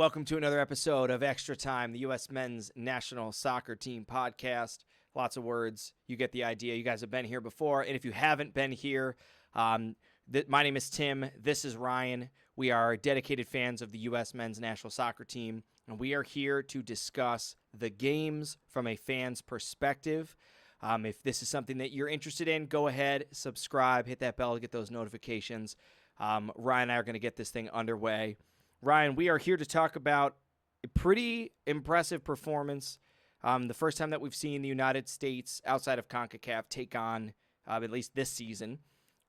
welcome to another episode of Extra Time, the U.S. Men's National Soccer Team podcast. Lots of words. You get the idea. You guys have been here before. And if you haven't been here, my name is Tim. This is Ryan. We are dedicated fans of the U.S. Men's National Soccer Team, and we are here to discuss the games from a fan's perspective. If this is something that you're interested in, go ahead, subscribe, hit that bell to get those notifications. Ryan and I are going to get this thing underway. Ryan, we are here to talk about a pretty impressive performance. The first time that we've seen the United States outside of CONCACAF take on, at least this season,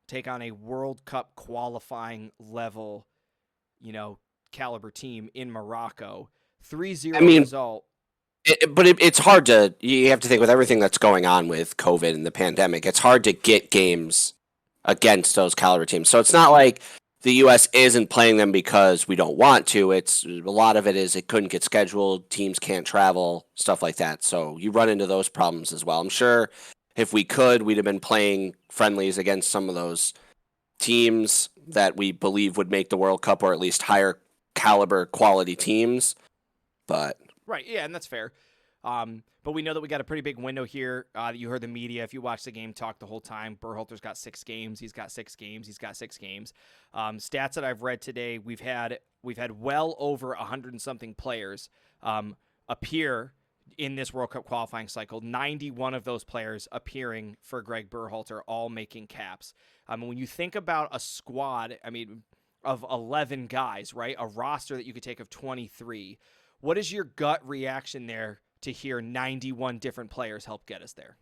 take on a World Cup qualifying level, caliber team in Morocco. 3-0 result. It's hard to, you have to think with everything that's going on with COVID and the pandemic, it's hard to get games against those caliber teams. So it's not like the U.S. isn't playing them because we don't want to. It's a lot of it is it couldn't get scheduled, teams can't travel, stuff like that. So you run into those problems as well. I'm sure if we could, we'd have been playing friendlies against some of those teams that we believe would make the World Cup, or at least higher caliber quality teams. But right, yeah, and that's fair. But we know that we got a pretty big window here. You heard the media. If you watch the game talk the whole time, Berhalter's got 6 games. He's got 6 games. He's got 6 games. Stats that I've read today, we've had well over 100 and something players appear in this World Cup qualifying cycle. 91 of those players appearing for Greg Berhalter, all making caps. When you think about a squad, of 11 guys, right? A roster that you could take of 23. What is your gut reaction there to hear 91 different players help get us there?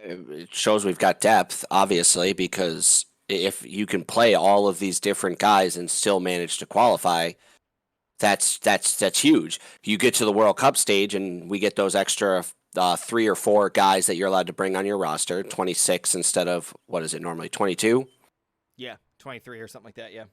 It shows we've got depth, obviously, because if you can play all of these different guys and still manage to qualify, that's huge. You get to the World Cup stage and we get those extra 3 or 4 guys that you're allowed to bring on your roster, 26 instead of, what is it normally, 22? Yeah, 23 or something like that, yeah.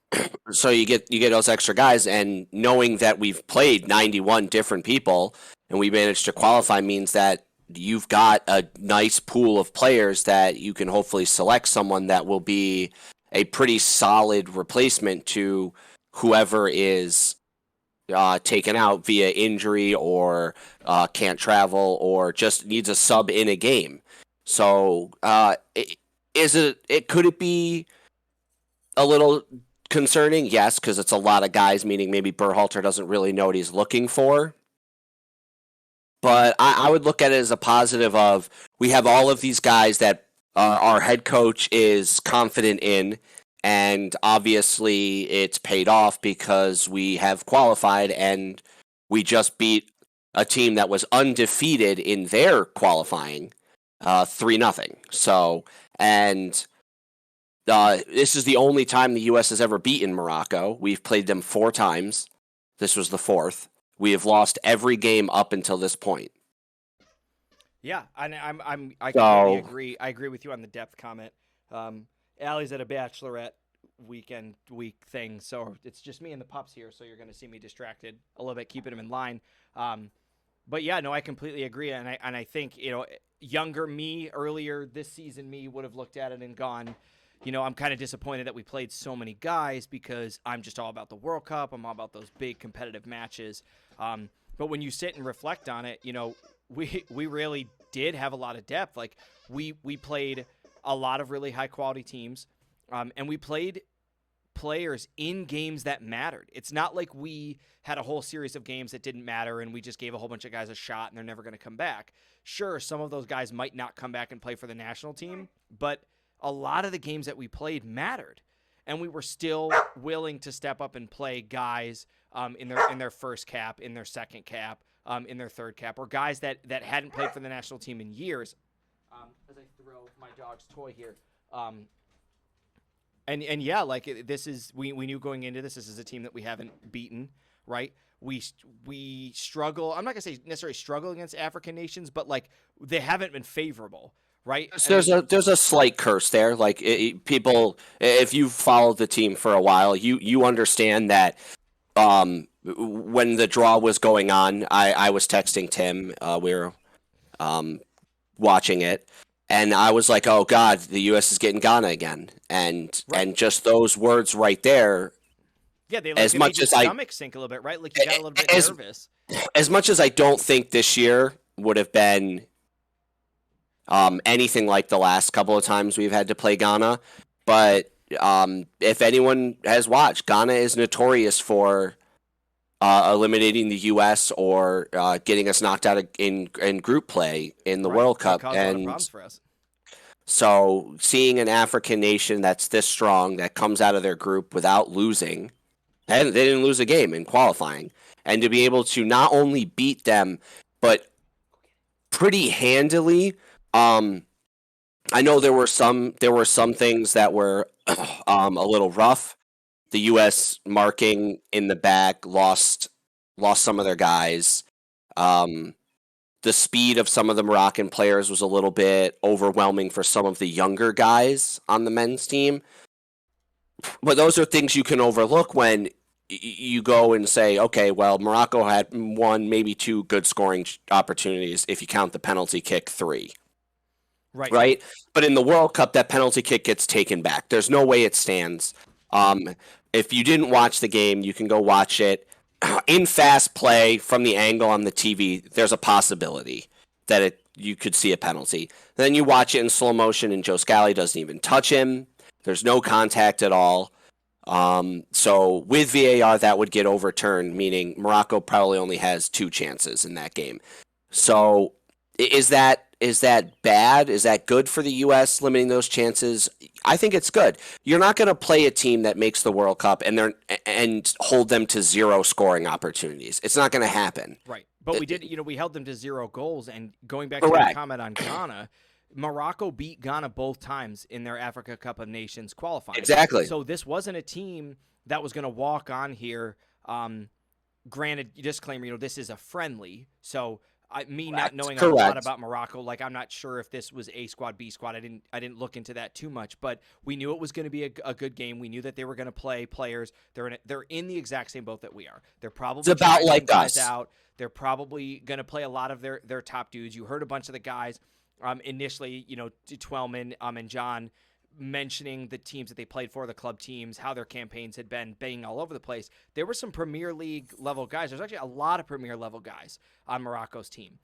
So you get those extra guys, and knowing that we've played 91 different people and we managed to qualify means that you've got a nice pool of players that you can hopefully select someone that will be a pretty solid replacement to whoever is taken out via injury or can't travel or just needs a sub in a game. So could it be a little concerning? Yes, because it's a lot of guys, meaning maybe Berhalter doesn't really know what he's looking for. But I would look at it as a positive of we have all of these guys that our head coach is confident in, and obviously it's paid off because we have qualified and we just beat a team that was undefeated in their qualifying 3-0. So, and this is the only time the U.S. has ever beaten Morocco. We've played them 4 times. This was the 4th. We have lost every game up until this point. Yeah, I completely agree. I agree with you on the depth comment. Allie's at a bachelorette week thing, so it's just me and the pups here, so you're going to see me distracted a little bit, keeping them in line. But yeah, no, I completely agree, and I think, younger me, earlier this season me would have looked at it and gone, I'm kind of disappointed that we played so many guys because I'm just all about the World Cup. I'm all about those big competitive matches. But when you sit and reflect on it, we really did have a lot of depth. Like we played a lot of really high quality teams, and we played players in games that mattered. It's not like we had a whole series of games that didn't matter and we just gave a whole bunch of guys a shot and they're never going to come back. Sure, some of those guys might not come back and play for the national team, but a lot of the games that we played mattered, and we were still willing to step up and play guys in their first cap, in their second cap, in their third cap, or guys that hadn't played for the national team in years. As I throw my dog's toy here, and yeah, like this is we knew going into this is a team that we haven't beaten, right? We struggle. I'm not gonna say necessarily struggle against African nations, but like they haven't been favorable. Right. There's a slight curse there. Like people, if you've followed the team for a while, you understand that when the draw was going on, I was texting Tim. We were watching it, and I was like, "Oh God, the U.S. is getting Ghana again," and just those words right there, Yeah, they as it made much your as I stomach sink a little bit, right? Like you got a little bit as nervous. as much as I don't think this year would have been anything like the last couple of times we've had to play Ghana, but if anyone has watched, Ghana is notorious for eliminating the U.S. or getting us knocked out in group play in the Right. World They Cup, caused a lot of and problems for us. so seeing an African nation that's this strong that comes out of their group without losing, and they didn't lose a game in qualifying, and to be able to not only beat them but pretty handily. I know there were some things that were a little rough. The U.S. marking in the back lost some of their guys. Um, the speed of some of the Moroccan players was a little bit overwhelming for some of the younger guys on the men's team. But those are things you can overlook when you go and say, okay, well, Morocco had one, maybe two good scoring opportunities if you count the penalty kick, three. Right. Right? But in the World Cup, that penalty kick gets taken back. There's no way it stands. If you didn't watch the game, you can go watch it. In fast play from the angle on the TV, there's a possibility that you could see a penalty. Then you watch it in slow motion, and Joe Scally doesn't even touch him. There's no contact at all. So with VAR, that would get overturned, meaning Morocco probably only has 2 chances in that game. So is that bad? Is that good for the U.S. limiting those chances? I think it's good. You're not going to play a team that makes the World Cup and hold them to 0 scoring opportunities. It's not going to happen. Right. But we did, we held them to 0 goals. And going back Correct. to your comment on Ghana, Morocco beat Ghana both times in their Africa Cup of Nations qualifying. Exactly. So this wasn't a team that was going to walk on here. Granted, disclaimer, this is a friendly. So not knowing a lot about Morocco, like I'm not sure if this was A squad, B squad. I didn't look into that too much, but we knew it was going to be a good game. We knew that they were going to play players. They're in the exact same boat that we are. They're probably it's about like guys us. out. They're probably going to play a lot of their top dudes. You heard a bunch of the guys initially, Twellman and John mentioning the teams that they played for, the club teams, how their campaigns had been banging all over the place. There were some Premier League level guys. There's actually a lot of Premier level guys on Morocco's team.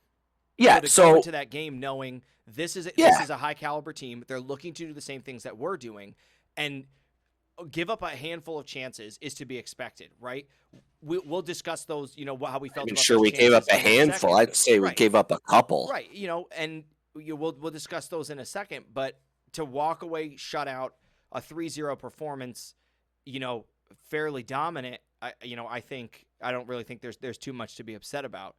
Yeah, so to go into that game knowing this is a high caliber team, they're looking to do the same things that we're doing, and give up a handful of chances is to be expected, right? We'll discuss those, how we felt. I'm sure we gave up a handful. I'd say we gave up a couple. Right, and we'll discuss those in a second, but to walk away shut out, a 3-0 performance, fairly dominant, I think I don't really think there's too much to be upset about.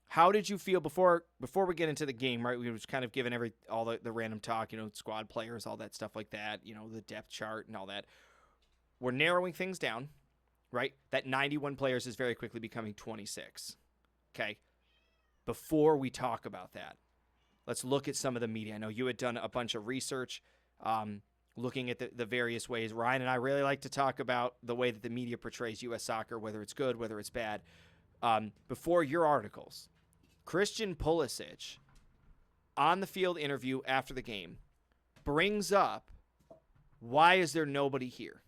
How did you feel before we get into the game, right? We was kind of given all the random talk, squad players, all that stuff like that, the depth chart and all that. We're narrowing things down, right? That 91 players is very quickly becoming 26. Okay. Before we talk about that, let's look at some of the media. I know you had done a bunch of research looking at the various ways. Ryan and I really like to talk about the way that the media portrays U.S. soccer, whether it's good, whether it's bad. Before your articles, Christian Pulisic, on the field interview after the game, brings up, why is there nobody here?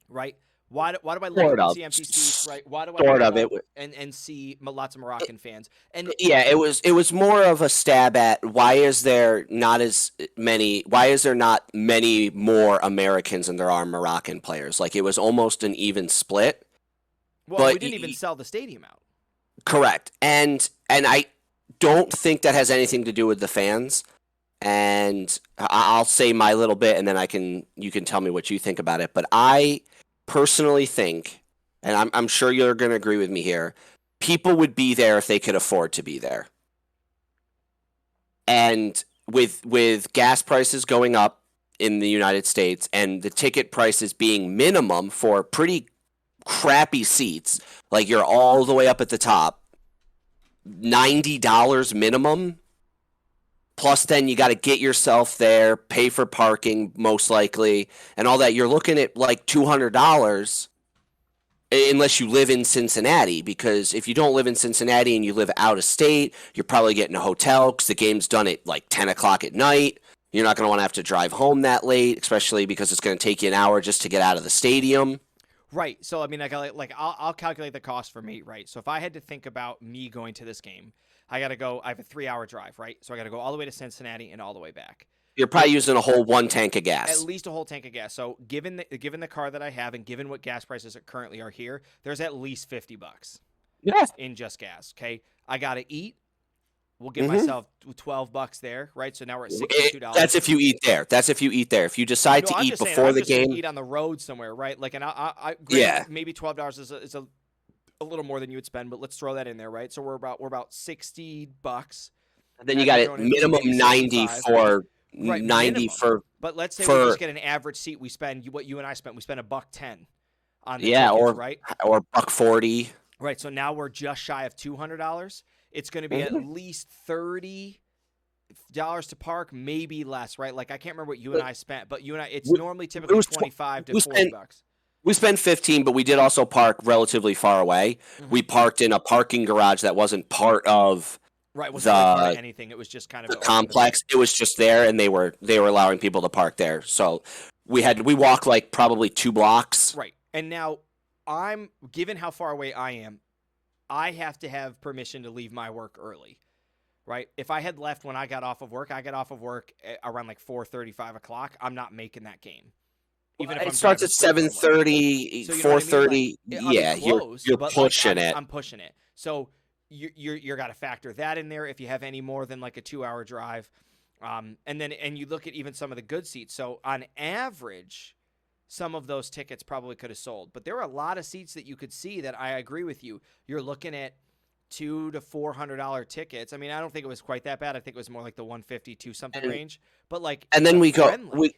Right? Why do I look and see empty seats? Right? Why do I look and see lots of Moroccan fans? And yeah, it was more of a stab at why is there not many more Americans than there are Moroccan players? Like it was almost an even split. Well, but we didn't even sell the stadium out. Correct. And I don't think that has anything to do with the fans. And I'll say my little bit and then you can tell me what you think about it. But I personally think, and I'm sure you're going to agree with me here, people would be there if they could afford to be there. And with gas prices going up in the United States and the ticket prices being minimum for pretty crappy seats, like you're all the way up at the top, $90 minimum, plus then you got to get yourself there, pay for parking most likely, and all that. You're looking at like $200 unless you live in Cincinnati, because if you don't live in Cincinnati and you live out of state, you're probably getting a hotel because the game's done at like 10 o'clock at night. You're not going to want to have to drive home that late, especially because it's going to take you an hour just to get out of the stadium. Right. So I mean, I'll calculate the cost for me, right? So if I had to think about me going to this game, I got to go. I have a 3 hour drive, right? So I got to go all the way to Cincinnati and all the way back. You're It, probably using a whole one tank of at gas. least a whole tank of gas. So given the car that I have and given what gas prices currently are here, there's at least $50 Yeah. in just gas. Okay. I got to eat. We'll give hmm myself $12 there, right? So now we're at $62. That's if you eat there. That's if you eat there. If you decide No, to I'm eat just saying. before I'm the just saying game, eat on the road somewhere, right? Like, and granted, yeah. maybe $12 is a little more than you would spend, but let's throw that in there, right? So we're about $60. And then you Now you're got it throwing in minimum maybe 90 65, for right? 90 Minimum. for But let's say we for just get an average seat. We spend what you and I spent. We spent $110 on the yeah, tickets, right? or buck 40. Right. So now we're just shy of $200. It's going to be at Mhm. least $30 to park, maybe less, right? Like I can't remember what you and I spent, but you and I, it's We, normally it typically was 25 to we $40. spent we spent 15, but we did also park relatively far away. Mm-hmm. We parked in a parking garage that wasn't part of Right, wasn't really part of the anything. It was just kind of the an open complex. It was just there, and they were allowing people to park there. So we walked like probably 2 blocks. right. And now I'm given how far away I am, I have to have permission to leave my work early. Right? If I had left when I got off of work, I got off of work around like 4:30, 5 o'clock. I'm not making that game. Even if I'm It starts driving at straight from work. 7:30, So you know what I mean? Like 4:30. I'll be Yeah, close, you're but like pushing it. I'm pushing it. So you're got to factor that in there if you have any more than like a 2 hour drive. And you look at even some of the good seats. So on average, some of those tickets probably could have sold, but there were a lot of seats that you could see that I agree with you. You're looking at $200 to $400 tickets. I mean, I don't think it was quite that bad. I think it was more like the 152 something And, range. But like, and it's then a we go friendly.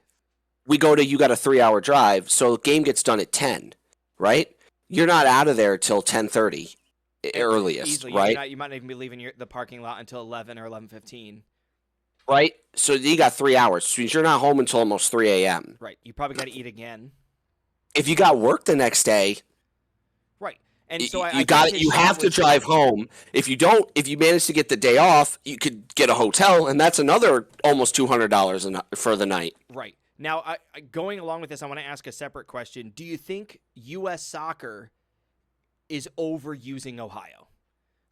we go to you got a 3 hour drive, so the game gets done at 10, right? You're not out of there till 10:30 earliest, Easily, right? you might not even be leaving the parking lot until 11 or 11:15. Right. So you got 3 hours, which means you're not home until almost 3 a.m. Right. You probably got to eat again. If you got work the next day, Right. And so I you guess got his you shot have to was drive home. If you don't, if you manage to get the day off, you could get a hotel, and that's another almost $200 for the night. right. Now, going along with this, I want to ask a separate question. Do you think U.S. soccer is overusing Ohio?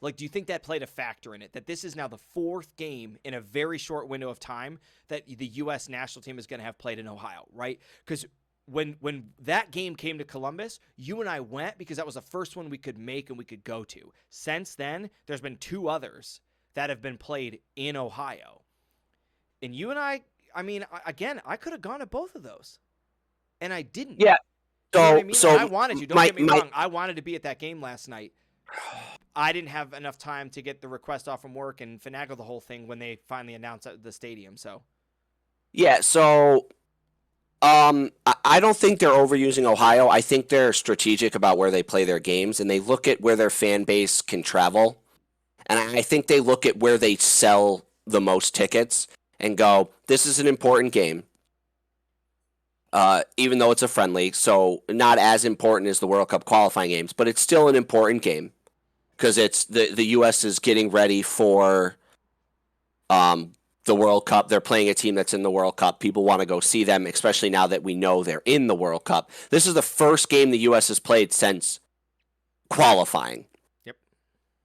Like, do you think that played a factor in it? That this is now the fourth game in a very short window of time that the U.S. national team is going to have played in Ohio, right? Because when that game came to Columbus, you and I went because that was the first one we could make and we could go to. Since then, there's been two others that have been played in Ohio. And you and I mean, again, I could have gone to both of those. And I didn't. Yeah. You know what I So mean? so And I wanted to. Don't my get me my wrong. I wanted to be at that game last night. I didn't have enough time to get the request off from work and finagle the whole thing when they finally announced the stadium. So yeah. So I don't think they're overusing Ohio. I think they're strategic about where they play their games, and they look at where their fan base can travel. And I think they look at where they sell the most tickets and go, this is an important game, even though it's a friendly. So not as important as the World Cup qualifying games, but it's still an important game because it's the U.S. is getting ready for the World Cup. They're playing a team that's in the World Cup. People want to go see them, especially now that we know they're in the World Cup. This is the first game the U.S. has played since qualifying. yep.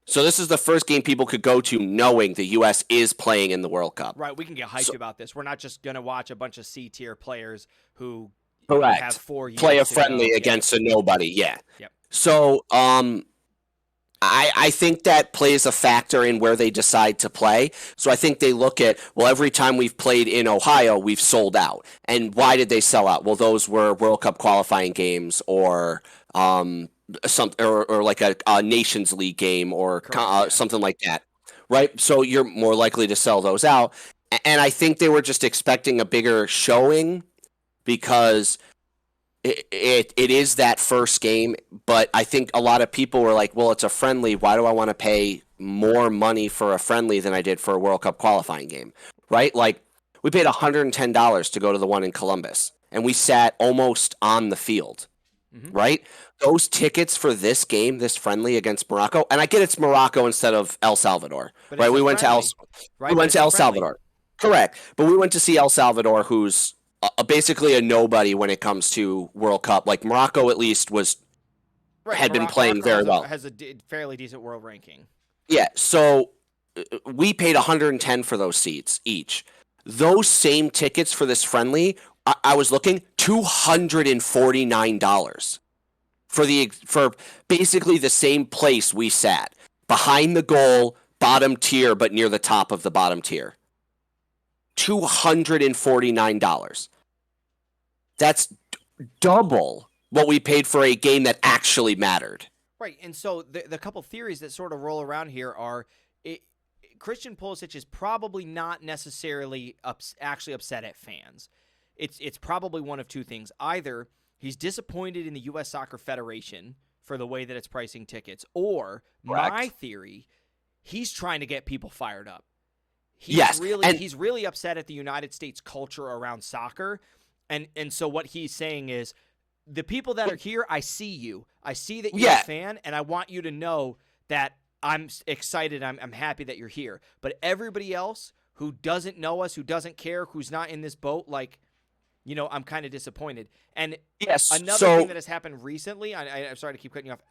So this is the first game people could go to knowing the U.S. is playing in the World Cup. Right, we can get hyped So, about this. We're not just gonna watch a bunch of C tier players who correct. have 4 years Play a to friendly go. against a nobody. Yeah. Yep. So I think that plays a factor in where they decide to play. So I think they look at, well, every time we've played in Ohio, we've sold out. And why did they sell out? Well, those were World Cup qualifying games or or like a Nations League game or Correct, yeah. something like that, right? So you're more likely to sell those out. And I think they were just expecting a bigger showing because it is that first game, but I think a lot of people were like, well, it's a friendly. Why do I want to pay more money for a friendly than I did for a World Cup qualifying game, right? Like, we paid $110 to go to the one in Columbus, and we sat almost on the field, right? Those tickets for this game, this friendly against Morocco, and I get it's Morocco instead of El Salvador, But right? it's We a went to friendly, right? we But went it's to a El friendly. Salvador. Correct. But we went to see El Salvador, who's basically a nobody when it comes to World Cup. Like, Morocco at least was had been playing very well. Has a fairly decent world ranking. Yeah, so we paid $110 for those seats each. Those same tickets for this friendly, I was looking $249 for basically the same place we sat, behind the goal, bottom tier, but near the top of the bottom tier. $249. That's double what we paid for a game that actually mattered. Right, and so the couple theories that sort of roll around here are Christian Pulisic is probably not necessarily actually upset at fans. It's probably one of two things. Either he's disappointed in the U.S. Soccer Federation for the way that it's pricing tickets, or my theory, he's trying to get people fired up. He's really upset at the United States culture around soccer, and so what he's saying is, the people that are here, I see you. I see that you're a fan, and I want you to know that I'm excited. I'm happy that you're here. But everybody else who doesn't know us, who doesn't care, who's not in this boat, like, I'm kind of disappointed. And another thing that has happened recently, I'm sorry to keep cutting you off,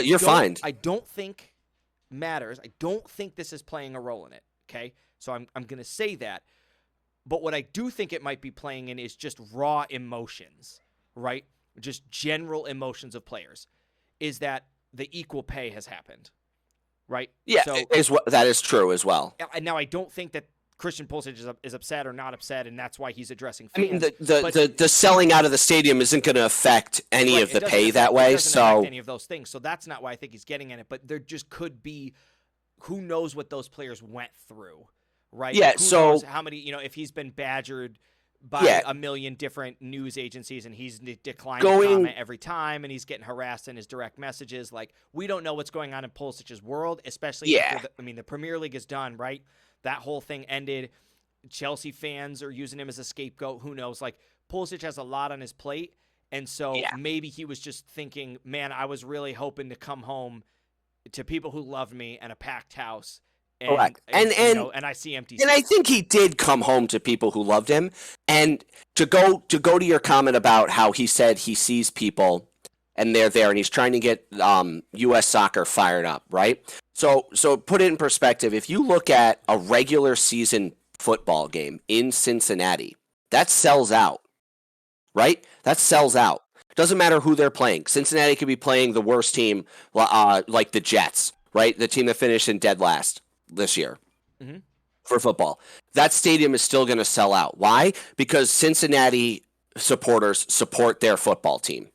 you're fine. I don't think matters. I don't think this is playing a role in it. Okay, so I'm going to say that. But what I do think it might be playing in is just raw emotions, right? Just general emotions of players, is that the equal pay has happened, right? Yeah, so, that is true as well. And now I don't think that Christian Pulisic is upset or not upset, and that's why he's addressing fans. I mean, the selling out of the stadium isn't going to affect any of the pay that way. It doesn't affect any of those things, so that's not why I think he's getting in it. But there just could be, who knows what those players went through, right? Yeah. Who knows how many, if he's been badgered by a million different news agencies, and he's declined to comment every time, and he's getting harassed in his direct messages. Like, we don't know what's going on in Pulisic's world, especially after the Premier League is done, right? That whole thing ended. Chelsea fans are using him as a scapegoat. Who knows? Like, Pulisic has a lot on his plate, and so maybe he was just thinking, man, I was really hoping to come home to people who loved me and a packed house. Correct. And I see empty seats. And I think he did come home to people who loved him. And to go to your comment about how he said he sees people and they're there and he's trying to get U.S. soccer fired up, right? So put it in perspective. If you look at a regular season football game in Cincinnati, that sells out, right? That sells out. Doesn't matter who they're playing. Cincinnati could be playing the worst team, like the Jets, right? The team that finished in dead last this year for football. That stadium is still going to sell out. Why? Because Cincinnati supporters support their football team.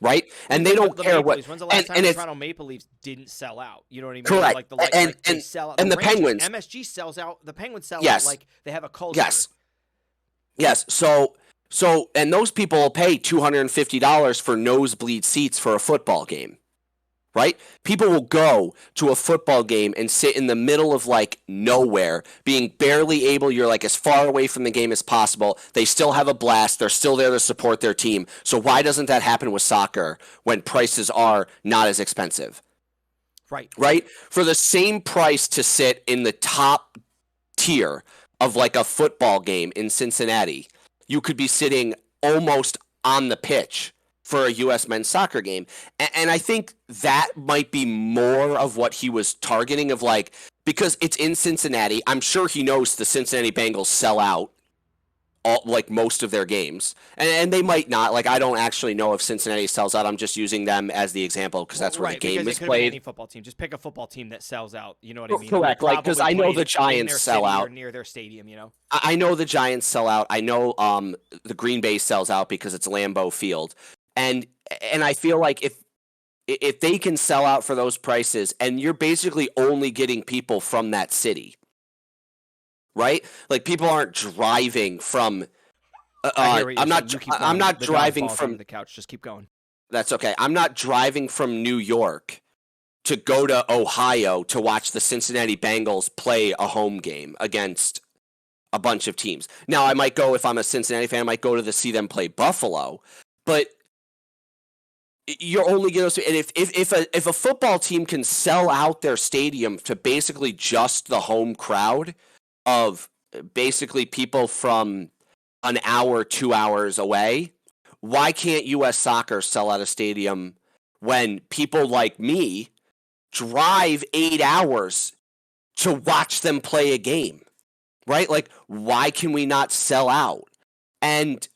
Right? And they don't care what. When's the last time the Toronto Maple Leafs didn't sell out? You know what I mean? Correct. They sell out. And the Penguins. MSG sells out. The Penguins sell out like they have a culture. Yes. So, and those people will pay $250 for nosebleed seats for a football game. Right? People will go to a football game and sit in the middle of like nowhere, being barely able, you're like as far away from the game as possible. They still have a blast. They're still there to support their team. So why doesn't that happen with soccer when prices are not as expensive? Right? For the same price to sit in the top tier of like a football game in Cincinnati, you could be sitting almost on the pitch for a U.S. men's soccer game. And I think that might be more of what he was targeting, of like, because it's in Cincinnati, I'm sure he knows the Cincinnati Bengals sell out like most of their games. And they might not. Like, I don't actually know if Cincinnati sells out. I'm just using them as the example because that's where the game is played. Any football team. Just pick a football team that sells out. You know what I mean? Correct. Like, because I know the Giants sell out. Or near their stadium, I know the Giants sell out. I know the Green Bay sells out because it's Lambeau Field. And I feel like if they can sell out for those prices, and you're basically only getting people from that city, right? Like, people aren't driving from. I'm not driving from the couch. Just keep going. That's okay. I'm not driving from New York to go to Ohio to watch the Cincinnati Bengals play a home game against a bunch of teams. Now, I might go, if I'm a Cincinnati fan, I might go to see them play Buffalo, but you're only going to, and if a football team can sell out their stadium to basically just the home crowd of basically people from an hour, 2 hours away, why can't U.S. Soccer sell out a stadium when people like me drive 8 hours to watch them play a game, right? Like, why can we not sell out? And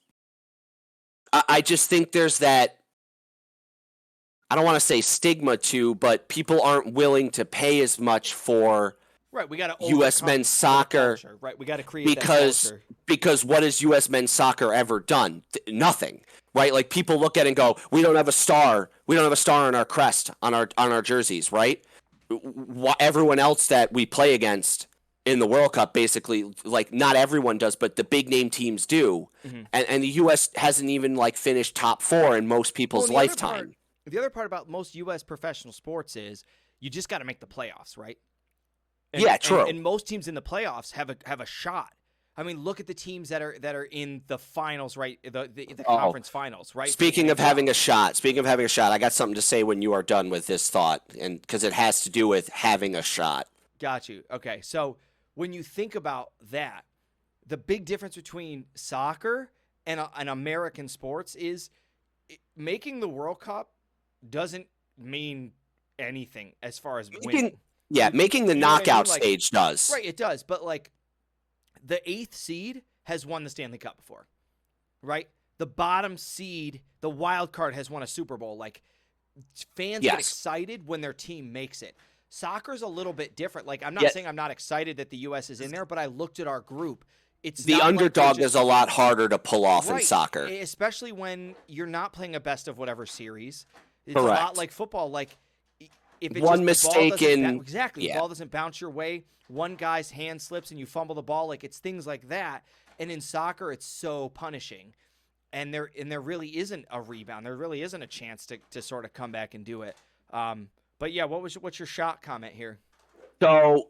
I just think there's that, I don't want to say stigma too, but people aren't willing to pay as much for Right, we got to U.S. men's soccer, right? We got to create because that culture. because what has U.S. men's soccer ever done? Nothing, right? Like, people look at it and go, we don't have a star, on our crest, on our jerseys, right? Everyone else that we play against in the World Cup, basically, like, not everyone does, but the big name teams do, and the U.S. hasn't even like finished top 4 in most people's lifetime. The other part about most U.S. professional sports is you just got to make the playoffs, right? Yeah, true. And most teams in the playoffs have a shot. I mean, look at the teams that are in the finals, right? The conference finals, right? Speaking of having a shot, I got something to say when you are done with this thought, and because it has to do with having a shot. Got you. Okay, so when you think about that, the big difference between soccer and American sports is making the World Cup doesn't mean anything as far as winning. Yeah, making the knockout stage does. Right, it does. But, like, the 8th seed has won the Stanley Cup before, right? The bottom seed, the wild card, has won a Super Bowl. Like, fans get excited when their team makes it. Soccer's a little bit different. Like, I'm not saying I'm not excited that the U.S. is in there, but I looked at our group. It's the underdog is a lot harder to pull off in soccer. Especially when you're not playing a best of whatever series. It's Correct. a lot like football. Like, if it's one mistake in the ball doesn't bounce your way, one guy's hand slips and you fumble the ball, like, it's things like that. And in soccer, it's so punishing, and there really isn't a rebound. There really isn't a chance to sort of come back and do it. But yeah, what's your shot comment here? So,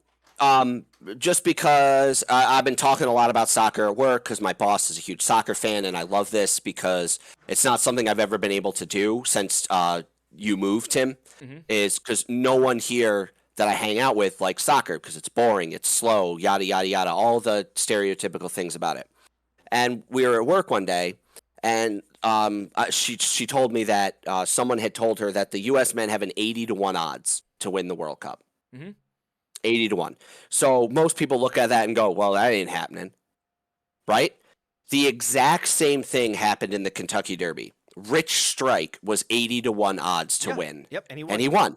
just because I've been talking a lot about soccer at work, because my boss is a huge soccer fan, and I love this because it's not something I've ever been able to do since you moved, Tim, is because no one here that I hang out with likes soccer because it's boring, it's slow, yada, yada, yada, all the stereotypical things about it. And we were at work one day, and she told me that someone had told her that the U.S. men have an 80-1 odds to win the World Cup. 80-1. So most people look at that and go, well, that ain't happening, right? The exact same thing happened in the Kentucky Derby. Rich Strike was 80-1 odds to win. Yep, and he won.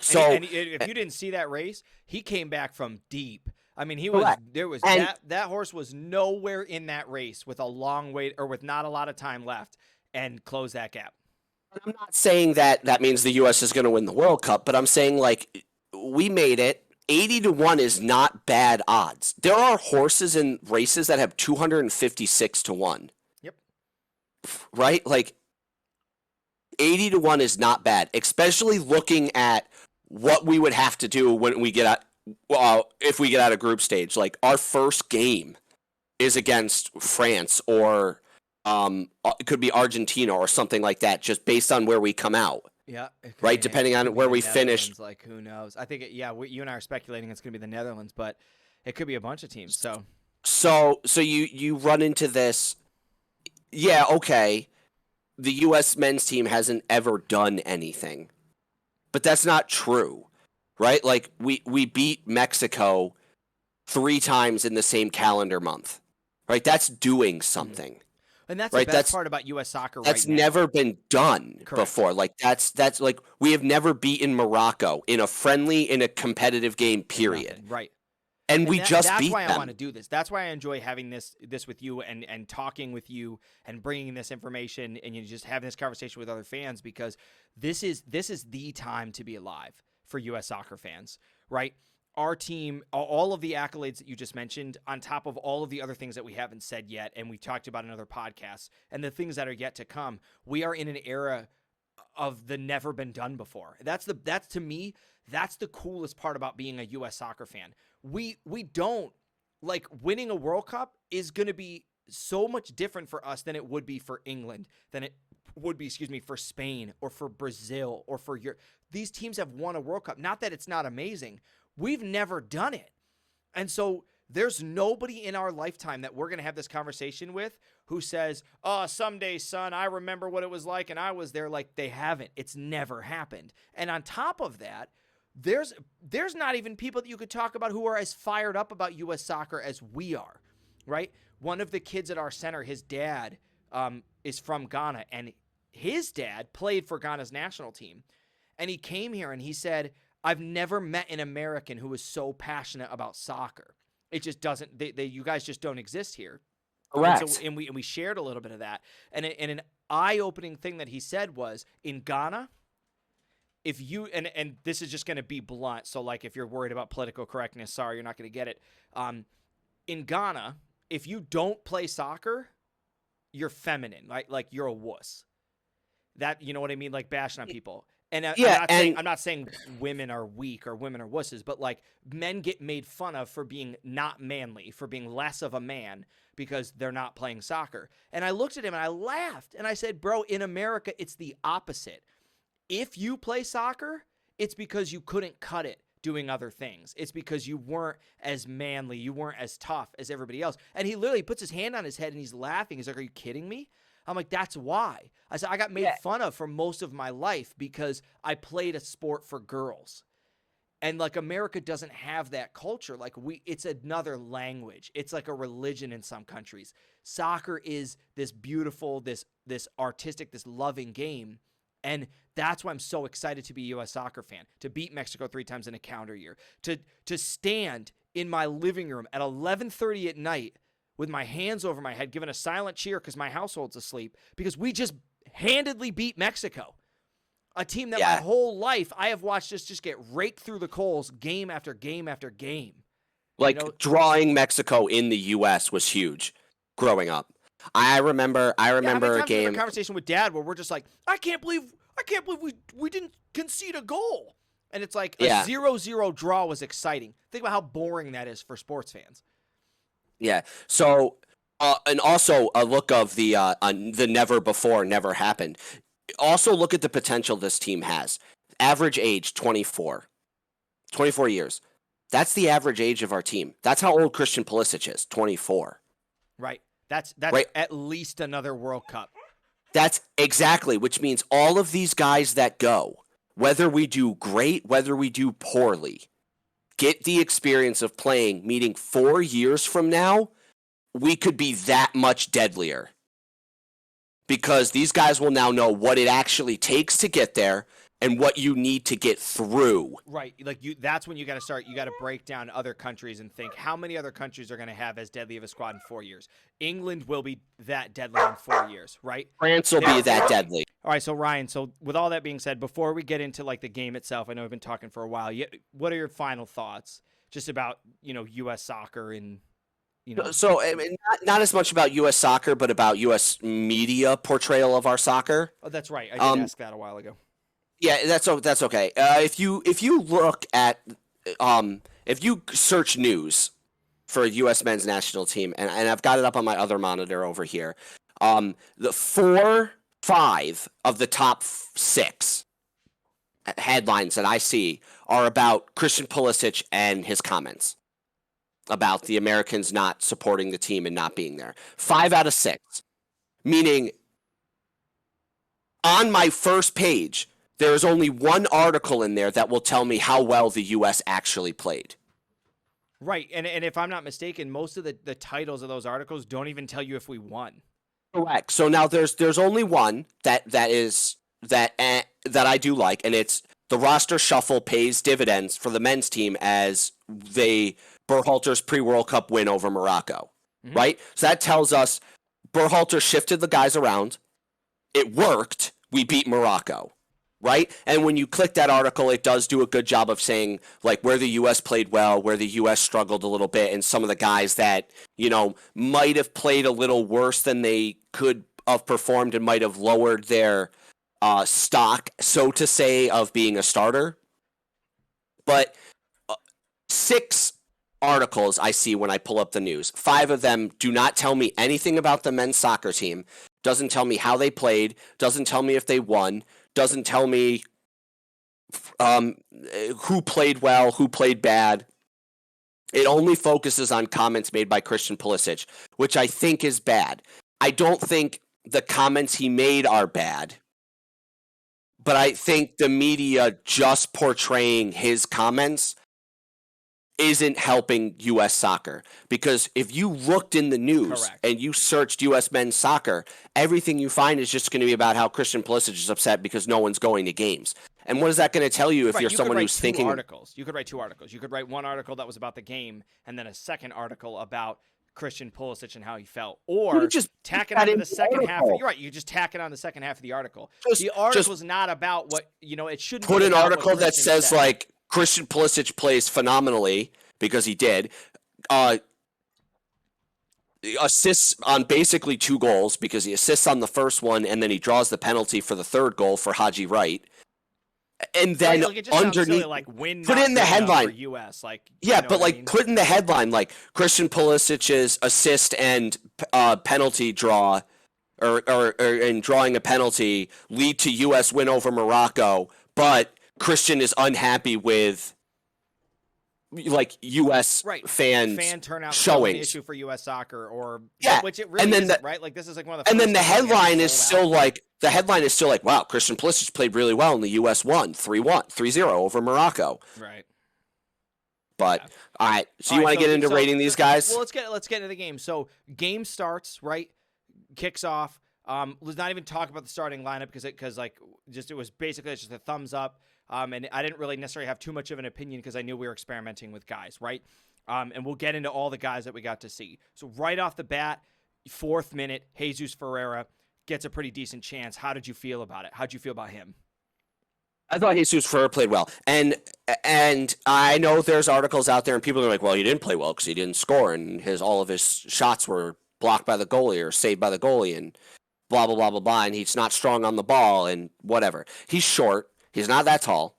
So, and if you didn't see that race, he came back from deep. I mean, that horse was nowhere in that race with a long wait or with not a lot of time left and closed that gap. I'm not saying that means the U.S. is going to win the World Cup, but I'm saying, like, we made it. 80-1 is not bad odds. There are horses in races that have 256-1. Yep. Right? Like, 80-1 is not bad, especially looking at what we would have to do when we get out, if we get out of group stage. Like, our first game is against France, or it could be Argentina or something like that, just based on where we come out. Yeah. Right, depending on where we finish. Like, who knows? I think, you and I are speculating it's going to be the Netherlands, but it could be a bunch of teams. So you run into this. Yeah, okay. The U.S. men's team hasn't ever done anything, but that's not true, right? Like, we beat Mexico 3 times in the same calendar month, right? That's doing something. And that's the best part about U.S. soccer right now. That's never been done before. Like, that's like, we have never beaten Morocco in a competitive game, period. Right. And we just beat them. That's why I want to do this. That's why I enjoy having this with you and talking with you and bringing this information and you just having this conversation with other fans, because this is the time to be alive for U.S. soccer fans, right? Our team, all of the accolades that you just mentioned, on top of all of the other things that we haven't said yet, and we've talked about in other podcasts, and the things that are yet to come, we are in an era of the never been done before. That's to me, that's the coolest part about being a U.S. soccer fan. We don't, like, winning a World Cup is going to be so much different for us than it would be for England, than it would be, for Spain or for Brazil or for Europe. These teams have won a World Cup. Not that it's not amazing. We've never done it. And so There's nobody in our lifetime that we're going to have this conversation with who says, "Oh, someday, son, I remember what it was like and I was there." Like, they haven't. It's never happened. And on top of that, there's not even people that you could talk about who are as fired up about U.S. soccer as we are, right? One of the kids at our center, his dad is from Ghana, and his dad played for Ghana's national team. And he came here and he said, "I've never met an American who was so passionate about soccer. It just doesn't. You guys just don't exist here." Correct. And so, and we shared a little bit of that. And an eye-opening thing that he said was, in Ghana, if you and this is just going to be blunt. So, like, if you're worried about political correctness, sorry, you're not going to get it. In Ghana, if you don't play soccer, you're feminine, right? Like, you're a wuss. That, you know what I mean? Like, bashing on people. And I'm not saying women are weak or women are wusses, but like, men get made fun of for being not manly, for being less of a man because they're not playing soccer. And I looked at him and I laughed and I said, "Bro, in America, it's the opposite. If you play soccer, it's because you couldn't cut it doing other things. It's because you weren't as manly, you weren't as tough as everybody else." And he literally puts his hand on his head and he's laughing. He's like, "Are you kidding me?" I'm like, "That's why." I said, "I got made fun of for most of my life because I played a sport for girls." And like, America doesn't have that culture. Like, it's another language. It's like a religion in some countries. Soccer is this beautiful, this artistic, this loving game. And that's why I'm so excited to be a U.S. soccer fan, to beat Mexico 3 times in a calendar year, to stand in my living room at 11:30 at night with my hands over my head, giving a silent cheer because my household's asleep, because we just handedly beat Mexico, a team that my whole life I have watched us just get raked through the coals game after game after game. Like, drawing Mexico in the U.S. was huge growing up. I remember a game. We had a conversation with Dad where we're just like, I can't believe we didn't concede a goal. And it's like a 0-0 draw was exciting. Think about how boring that is for sports fans. Yeah. So, and also a look of the never before, never happened. Also look at the potential this team has. Average age, 24 years. That's the average age of our team. That's how old Christian Pulisic is, 24. Right. That's right. At least another World Cup. That's exactly, which means all of these guys that go, whether we do great, whether we do poorly, get the experience of playing, meaning 4 years from now, we could be that much deadlier. Because these guys will now know what it actually takes to get there and what you need to get through. Right. Like, that's when you got to start. You got to break down other countries and think, how many other countries are going to have as deadly of a squad in 4 years? England will be that deadly in 4 years, right? France will be that deadly. All right, so Ryan, with all that being said, before we get into like the game itself, I know we've been talking for a while. What are your final thoughts just about, U.S. soccer and, So, I mean, not as much about U.S. soccer, but about U.S. media portrayal of our soccer. Oh, that's right. I did ask that a while ago. Yeah, that's okay. If you look at if you search news for a U.S. men's national team, and I've got it up on my other monitor over here, the 5 of the top 6 headlines that I see are about Christian Pulisic and his comments about the Americans not supporting the team and not being there. 5 out of 6, meaning on my first page, there is only one article in there that will tell me how well the U.S. actually played. Right, and if I'm not mistaken, most of the titles of those articles don't even tell you if we won. Correct. So now there's only one that I do like, and it's the roster shuffle pays dividends for the men's team as Berhalter's pre-World Cup win over Morocco. Mm-hmm. Right? So that tells us Berhalter shifted the guys around. It worked. We beat Morocco. Right? And when you click that article, it does do a good job of saying like where the U.S. played well, where the U.S. struggled a little bit, and some of the guys that, might have played a little worse than they could have performed and might have lowered their stock, so to say, of being a starter. But 6 articles I see when I pull up the news. 5 of them do not tell me anything about the men's soccer team, doesn't tell me how they played, doesn't tell me if they won, doesn't tell me who played well, who played bad. It only focuses on comments made by Christian Pulisic, which I think is bad. I don't think the comments he made are bad, but I think the media just portraying his comments isn't helping U.S. soccer. Because if you looked in the news Correct. and you searched U.S. men's soccer, everything you find is just going to be about how Christian Pulisic is upset because no one's going to games. And what is that going to tell you if you're someone who's thinking? Articles. You could write 2 articles. You could write one article that was about the game and then a second article about Christian Pulisic and how he felt, or just tack it on to the second half. You're right. You just tack it on the second half of the article. The article's not about what it shouldn't put be an article that says said. like Christian Pulisic plays phenomenally because he did. Assists on basically 2 goals because he assists on the first one and then he draws the penalty for the third goal for Haji Wright. And then underneath, put in the headline. US, put in the headline like Christian Pulisic's assist and penalty draw, or in drawing a penalty lead to U.S. win over Morocco, but Christian is unhappy with U.S. fan turnout showing an issue for U.S. soccer, or which it really isn't, right? Like this is like one of the. And then the headline is still like, wow, Christian Pulisic played really well and the U.S. won 3-0 over Morocco. Right. But all right, so you want to get into rating these guys? Well, let's get into the game. So game starts, right? Kicks off. Let's not even talk about the starting lineup because it was basically just a thumbs up. And I didn't really necessarily have too much of an opinion because I knew we were experimenting with guys, right? And we'll get into all the guys that we got to see. So right off the bat, 4th minute, Jesus Ferreira gets a pretty decent chance. How did you feel about it? How'd you feel about him? I thought Jesus Ferreira played well. And I know there's articles out there and people are like, well, he didn't play well because he didn't score and all of his shots were blocked by the goalie or saved by the goalie and blah, blah, blah, blah, blah. And he's not strong on the ball and whatever. He's short. He's not that tall.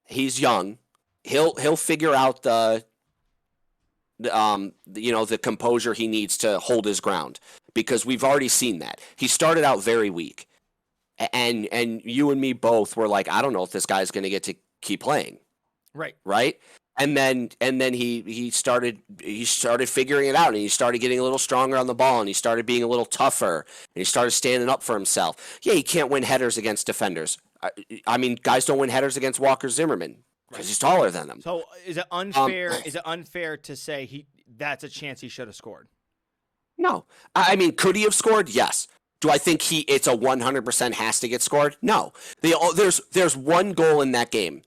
He's young. He'll figure out the composure he needs to hold his ground because we've already seen that. He started out very weak. And you and me both were like, I don't know if this guy's going to get to keep playing. Right? And then he started figuring it out and he started getting a little stronger on the ball and he started being a little tougher and he started standing up for himself. Yeah, he can't win headers against defenders. I mean, guys don't win headers against Walker Zimmerman because he's taller than him. So is it unfair? Is it unfair to say that's a chance he should have scored? No. I mean, could he have scored? Yes. Do I think it's a 100% has to get scored? No. There's one goal in that game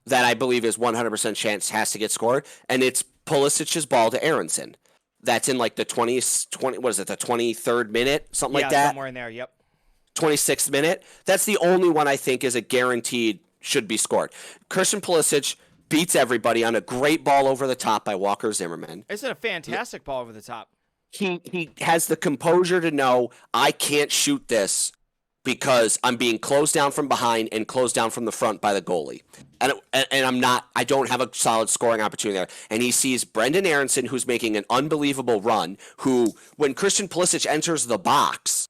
that I believe is 100% chance has to get scored, and it's Pulisic's ball to Aronson. That's in like the 23rd minute, something like that? Yeah, somewhere in there, yep. 26th minute. That's the only one I think is a guaranteed should be scored. Christian Pulisic beats everybody on a great ball over the top by Walker Zimmerman. It's a fantastic ball over the top. He has the composure to know I can't shoot this because I'm being closed down from behind and closed down from the front by the goalie. And I don't have a solid scoring opportunity there. And he sees Brendan Aronson, who's making an unbelievable run, who, when Christian Pulisic enters the box,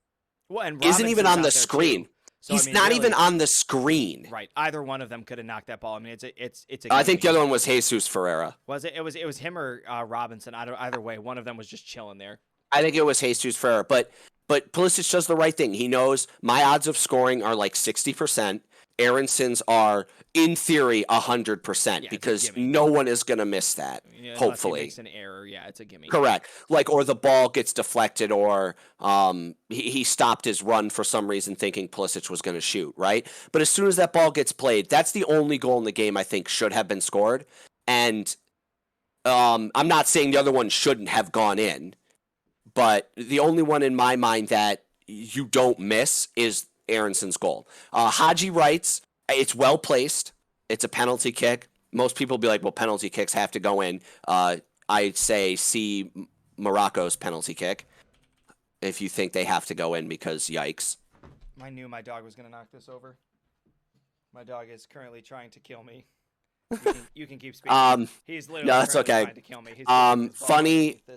isn't even on the screen. So, he's not even on the screen. Right. Either one of them could have knocked that ball. I mean, it's I think the other one was Jesus Ferreira. Was it? It was him or Robinson. Either way, one of them was just chilling there. I think it was Jesus Ferreira. But Pulisic does the right thing. He knows my odds of scoring are like 60%. Aronson's are, in theory, 100% because no one is going to miss that, hopefully. He makes an error, it's a gimme. Correct. Or the ball gets deflected or he stopped his run for some reason thinking Pulisic was going to shoot, right? But as soon as that ball gets played, that's the only goal in the game I think should have been scored. And I'm not saying the other one shouldn't have gone in, but the only one in my mind that you don't miss is Aronson's goal. Haji writes, it's well placed. It's a penalty kick. Most people be like, well, penalty kicks have to go in. I'd say see Morocco's penalty kick if you think they have to go in because yikes. I knew my dog was going to knock this over. My dog is currently trying to kill me. You can keep speaking. He's literally that's okay. trying to kill me.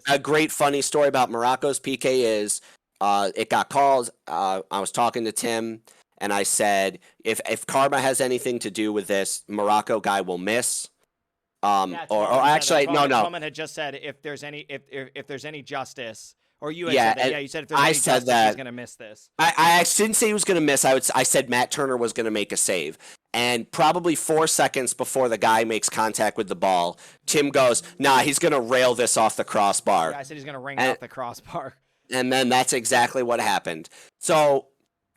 A great funny story about Morocco's PK is it got called. I was talking to Tim, and I said, if karma has anything to do with this, Morocco guy will miss. Or actually, no. Twellman had just said if there's any justice, or you had Yeah, said that. Yeah, you said if there's any justice, he's going to miss this. I didn't say he was going to miss. I said Matt Turner was going to make a save. And probably 4 seconds before the guy makes contact with the ball, Tim goes, nah, he's going to rail this off the crossbar. Yeah, I said he's going to ring it off the crossbar. And then that's exactly what happened. So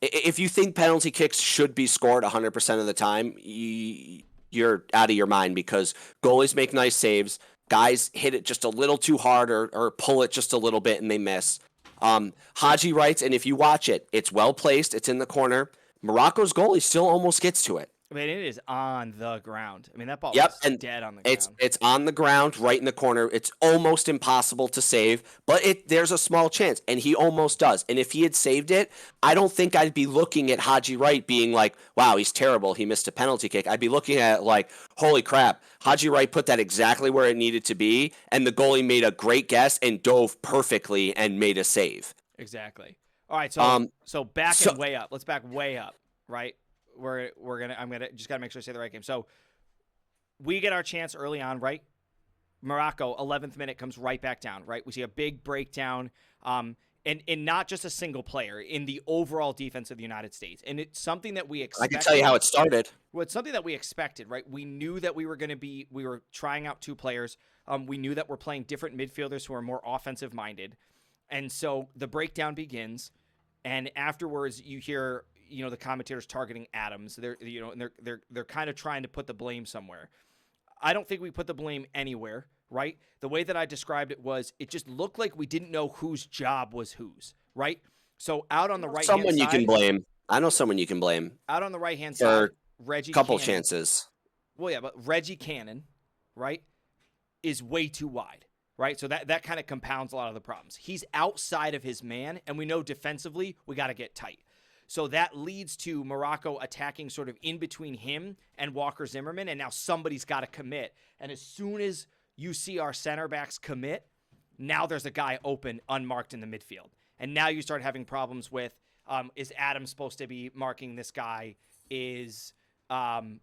if you think penalty kicks should be scored 100% of the time, you're out of your mind, because goalies make nice saves. Guys hit it just a little too hard or pull it just a little bit and they miss. Haji writes, and if you watch it, it's well placed. It's in the corner. Morocco's goalie still almost gets to it. I mean, it is on the ground. I mean, that ball is dead on the ground. It's on the ground, right in the corner. It's almost impossible to save, but there's a small chance, and he almost does. And if he had saved it, I don't think I'd be looking at Haji Wright being like, wow, he's terrible. He missed a penalty kick. I'd be looking at it like, holy crap, Haji Wright put that exactly where it needed to be, and the goalie made a great guess and dove perfectly and made a save. Exactly. All right, so and way up. Let's back way up, right? I'm gonna just gotta make sure I say the right game. So we get our chance early on, right? Morocco, 11th minute, comes right back down, right? We see a big breakdown, and not just a single player, in the overall defense of the United States. And it's something that we expected. I can tell you how it started. Well, it's something that we expected, right? We knew that we were trying out 2 players. We knew that we're playing different midfielders who are more offensive minded. And so the breakdown begins, and afterwards you hear, the commentators targeting Adams. They're kind of trying to put the blame somewhere. I don't think we put the blame anywhere, right? The way that I described it was, it just looked like we didn't know whose job was whose, right? So out on the right hand side, someone you can blame. I know someone you can blame. Out on the right hand side, Reggie couple Cannon. Chances. Well, yeah, but Reggie Cannon, right, is way too wide. Right, so that kind of compounds a lot of the problems. He's outside of his man, and we know defensively we got to get tight. So that leads to Morocco attacking sort of in between him and Walker Zimmerman, and now somebody's got to commit. And as soon as you see our center backs commit, now there's a guy open, unmarked in the midfield. And now you start having problems with, is Adam supposed to be marking this guy? Is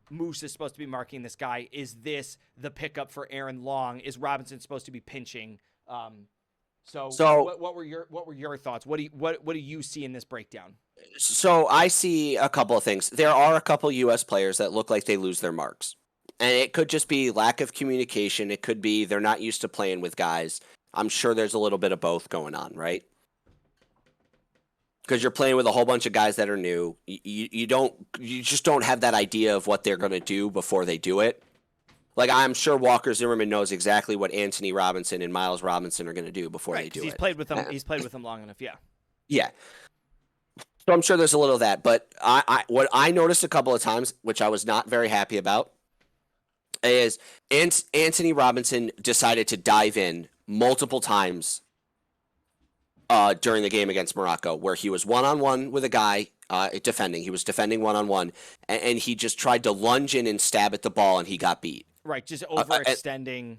Moose is supposed to be marking this guy? Is this the pickup for Aaron Long? Is Robinson supposed to be pinching? So what were your thoughts? What do you see in this breakdown? So I see a couple of things. There are a couple U.S. players that look like they lose their marks, and it could just be lack of communication. It could be they're not used to playing with guys. I'm sure there's a little bit of both going on, right? Because you're playing with a whole bunch of guys that are new. You just don't have that idea of what they're going to do before they do it. Like, I'm sure Walker Zimmerman knows exactly what Anthony Robinson and Miles Robinson are going to do before they do it. He's played with them. He's played with them long enough. Yeah. Yeah. So I'm sure there's a little of that. But what I noticed a couple of times, which I was not very happy about, is Anthony Robinson decided to dive in multiple times during the game against Morocco, where he was one-on-one with a guy defending. He was defending one-on-one, and he just tried to lunge in and stab at the ball, and he got beat. Right, just overextending.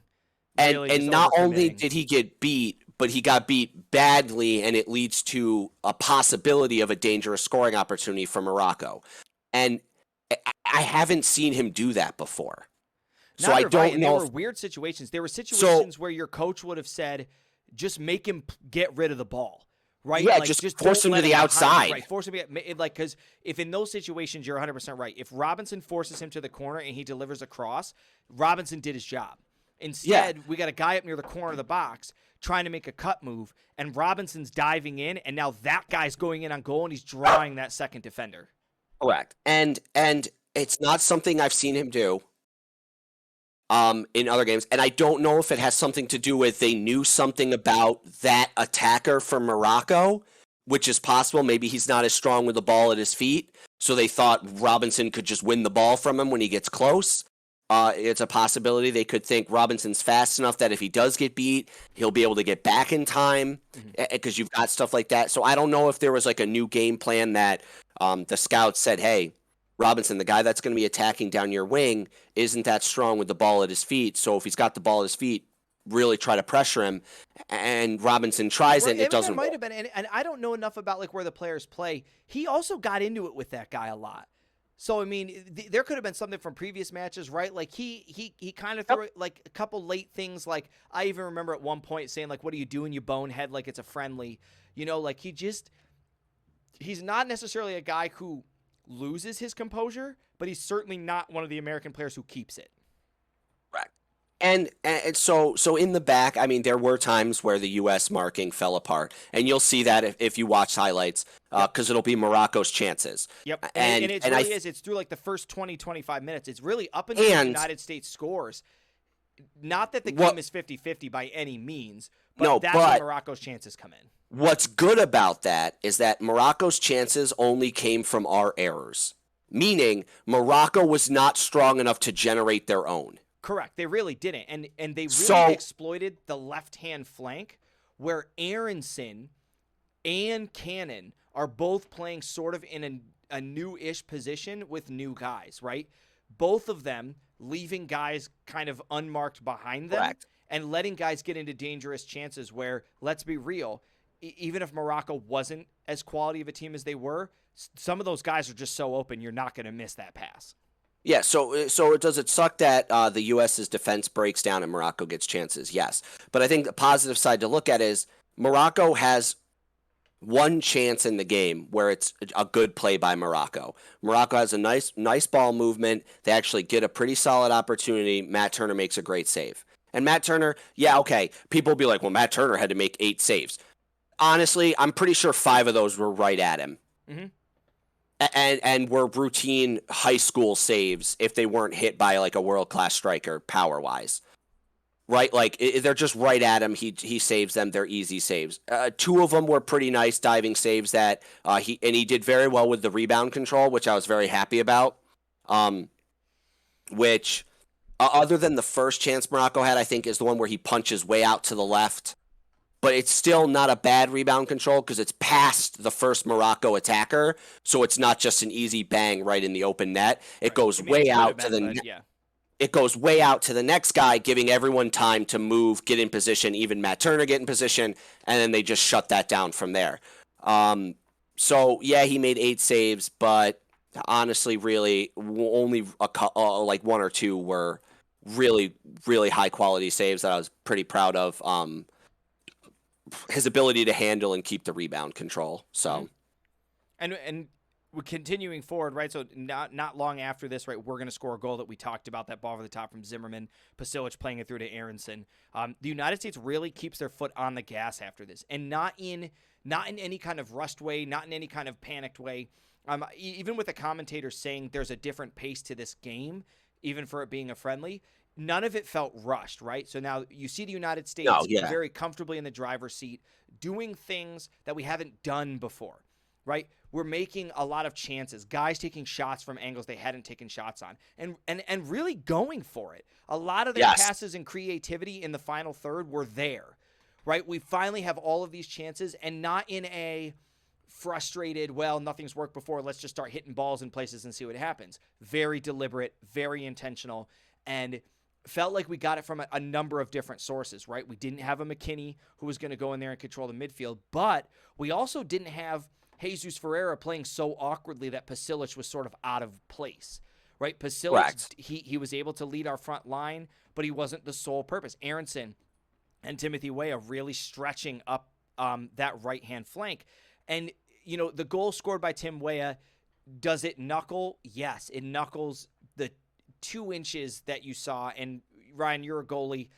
And not only did he get beat, but he got beat badly, and it leads to a possibility of a dangerous scoring opportunity for Morocco. And I haven't seen him do that before. So I don't know. There were weird situations. There were situations where your coach would have said, just make him get rid of the ball, right? Yeah, like, just force him to the outside. Right, force him to get, like, because if in those situations, you're 100% right. If Robinson forces him to the corner and he delivers a cross, Robinson did his job. Instead, we got a guy up near the corner of the box trying to make a cut move, and Robinson's diving in, and now that guy's going in on goal, and he's drawing that second defender. Correct. And it's not something I've seen him do in other games, and I don't know if it has something to do with they knew something about that attacker from Morocco, which is possible. Maybe he's not as strong with the ball at his feet, so they thought Robinson could just win the ball from him when he gets close. It's a possibility. They could think Robinson's fast enough that if he does get beat, he'll be able to get back in time, because you've got stuff like that. So I don't know if there was like a new game plan that the scouts said, hey, Robinson, the guy that's going to be attacking down your wing, isn't that strong with the ball at his feet. So if he's got the ball at his feet, really try to pressure him. And Robinson tries it, and it doesn't work. Might have been, and I don't know enough about like where the players play. He also got into it with that guy a lot. So I mean, there could have been something from previous matches, right? Like he kind of threw it, like a couple late things. Like I even remember at one point saying like, "What are you doing, you bonehead?" Like it's a friendly, like he's not necessarily a guy who loses his composure, but he's certainly not one of the American players who keeps it. Correct. And so in the back, I mean, there were times where the U.S. marking fell apart, and you'll see that if you watch highlights, because it'll be Morocco's chances. Yep. And it and really is. It's through like the first 20, 25 minutes. It's really up until the United States scores. Not that the game is 50-50 by any means, but that's when Morocco's chances come in. What's good about that is that Morocco's chances only came from our errors, meaning Morocco was not strong enough to generate their own. Correct. They really didn't. And they really exploited the left-hand flank where Aronson and Cannon are both playing sort of in a new-ish position with new guys, right? Both of them leaving guys kind of unmarked behind them. Correct. And letting guys get into dangerous chances where, let's be real, even if Morocco wasn't as quality of a team as they were, some of those guys are just so open, you're not going to miss that pass. Yeah, so does it suck that the U.S.'s defense breaks down and Morocco gets chances? Yes. But I think the positive side to look at is Morocco has one chance in the game where it's a good play by Morocco. Morocco has a nice ball movement. They actually get a pretty solid opportunity. Matt Turner makes a great save. And Matt Turner, yeah, okay, people will be like, well, Matt Turner had to make 8 saves. Honestly, I'm pretty sure 5 of those were right at him. Mm-hmm. And were routine high school saves if they weren't hit by like a world-class striker power-wise. Right? Like, they're just right at him. He saves them. They're easy saves. 2 of them were pretty nice diving saves that he did very well with the rebound control, which I was very happy about. Which, other than the first chance Morocco had, I think is the one where he punches way out to the left. But it's still not a bad rebound control because it's past the first Morocco attacker, so it's not just an easy bang right in the open net. It goes way out to the It goes way out to the next guy, giving everyone time to move, get in position, even Matt Turner get in position, and then they just shut that down from there. So yeah, he made 8 saves, but honestly, really only like 1 or 2 were really, really high quality saves that I was pretty proud of. His ability to handle and keep the rebound control. So, and we're continuing forward, right? So not long after this, right, we're going to score a goal that we talked about, that ball over the top from Zimmerman, Pasilic playing it through to Aronson. The United States really keeps their foot on the gas after this, and not in any kind of rushed way, not in any kind of panicked way. Even with the commentators saying there's a different pace to this game, even for it being a friendly. None of it felt rushed, right? So now you see the United States very comfortably in the driver's seat, doing things that we haven't done before, right? We're making a lot of chances, guys taking shots from angles they hadn't taken shots on, and really going for it. A lot of their passes and creativity in the final third were there, right? We finally have all of these chances, and not in a frustrated, well, nothing's worked before, let's just start hitting balls in places and see what happens. Very deliberate, very intentional, and felt like we got it from a number of different sources, right? We didn't have a McKinney who was going to go in there and control the midfield, but we also didn't have Jesus Ferreira playing so awkwardly that Pasilic was sort of out of place, right? Pasilic, he was able to lead our front line, but he wasn't the sole purpose. Aronson and Timothy Weah really stretching up that right-hand flank. And, the goal scored by Tim Weah, does it knuckle? Yes, it knuckles the 2 inches that you saw. And Ryan, you're a goalie.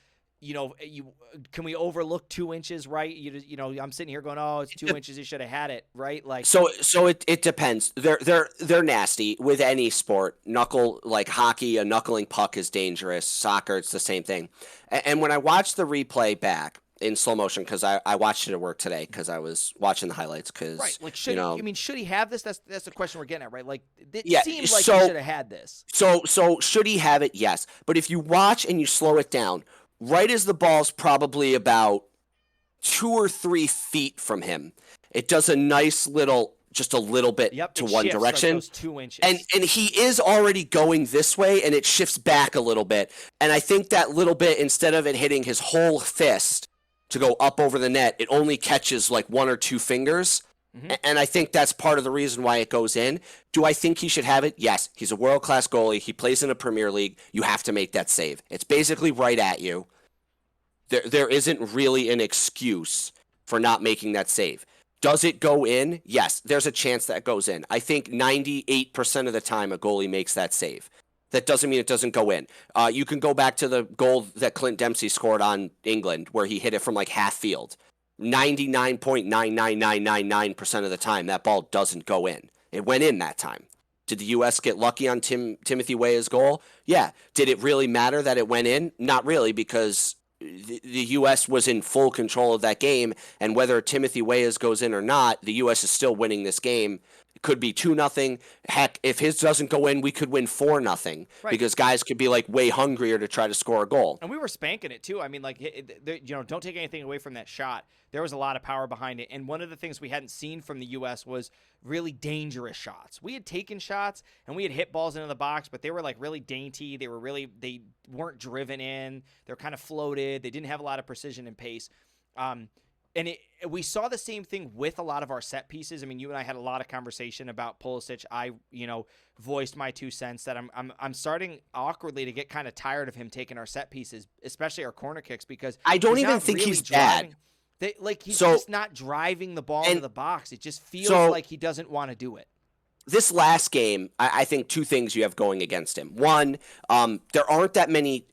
Can we overlook 2 inches, right? I'm sitting here going, oh, it's 2 inches. You should have had it, right? Like, so it depends. They're nasty with any sport. Knuckle, like hockey, a knuckling puck is dangerous. Soccer, it's the same thing. And when I watched the replay back in slow motion, because I watched it at work today because I was watching the highlights. Because right, like should he have this? That's the question we're getting at, right? Like it seems like he should have had this. So should he have it? Yes, but if you watch and you slow it down, right as the ball's probably about 2 or 3 feet from him, it does a nice little, just a little bit to one direction. Like those 2 inches. And he is already going this way, and it shifts back a little bit. And I think that little bit, instead of it hitting his whole fist to go up over the net, it only catches like 1 or 2 fingers. Mm-hmm. And I think that's part of the reason why it goes in. Do I think he should have it? Yes. He's a world-class goalie. He plays in a Premier League. You have to make that save. It's basically right at you. There isn't really an excuse for not making that save. Does it go in? Yes, there's a chance that it goes in. I think 98% of the time a goalie makes that save. That doesn't mean it doesn't go in. You can go back to the goal that Clint Dempsey scored on England where he hit it from like half field. 99.99999% of the time that ball doesn't go in. It went in that time. Did the U.S. get lucky on Timothy Weah's goal? Yeah. Did it really matter that it went in? Not really, because the U.S. was in full control of that game, and whether Timothy Weah's goes in or not, the U.S. is still winning this game. It could be 2-0. Heck, if his doesn't go in, we could win 4-0 because guys could be like way hungrier to try to score a goal. And we were spanking it too. I mean, like, don't take anything away from that shot. There was a lot of power behind it. And one of the things we hadn't seen from the U.S. was really dangerous shots. We had taken shots and we had hit balls into the box, but they were like really dainty. They weren't driven in. They're kind of floated. They didn't have a lot of precision and pace. We saw the same thing with a lot of our set pieces. I mean, you and I had a lot of conversation about Pulisic. I, voiced my 2 cents that I'm starting awkwardly to get kind of tired of him taking our set pieces, especially our corner kicks, because I don't even think he's bad. He's just not driving the ball into the box. It just feels like he doesn't want to do it. This last game, I think 2 things you have going against him. One, there aren't that many.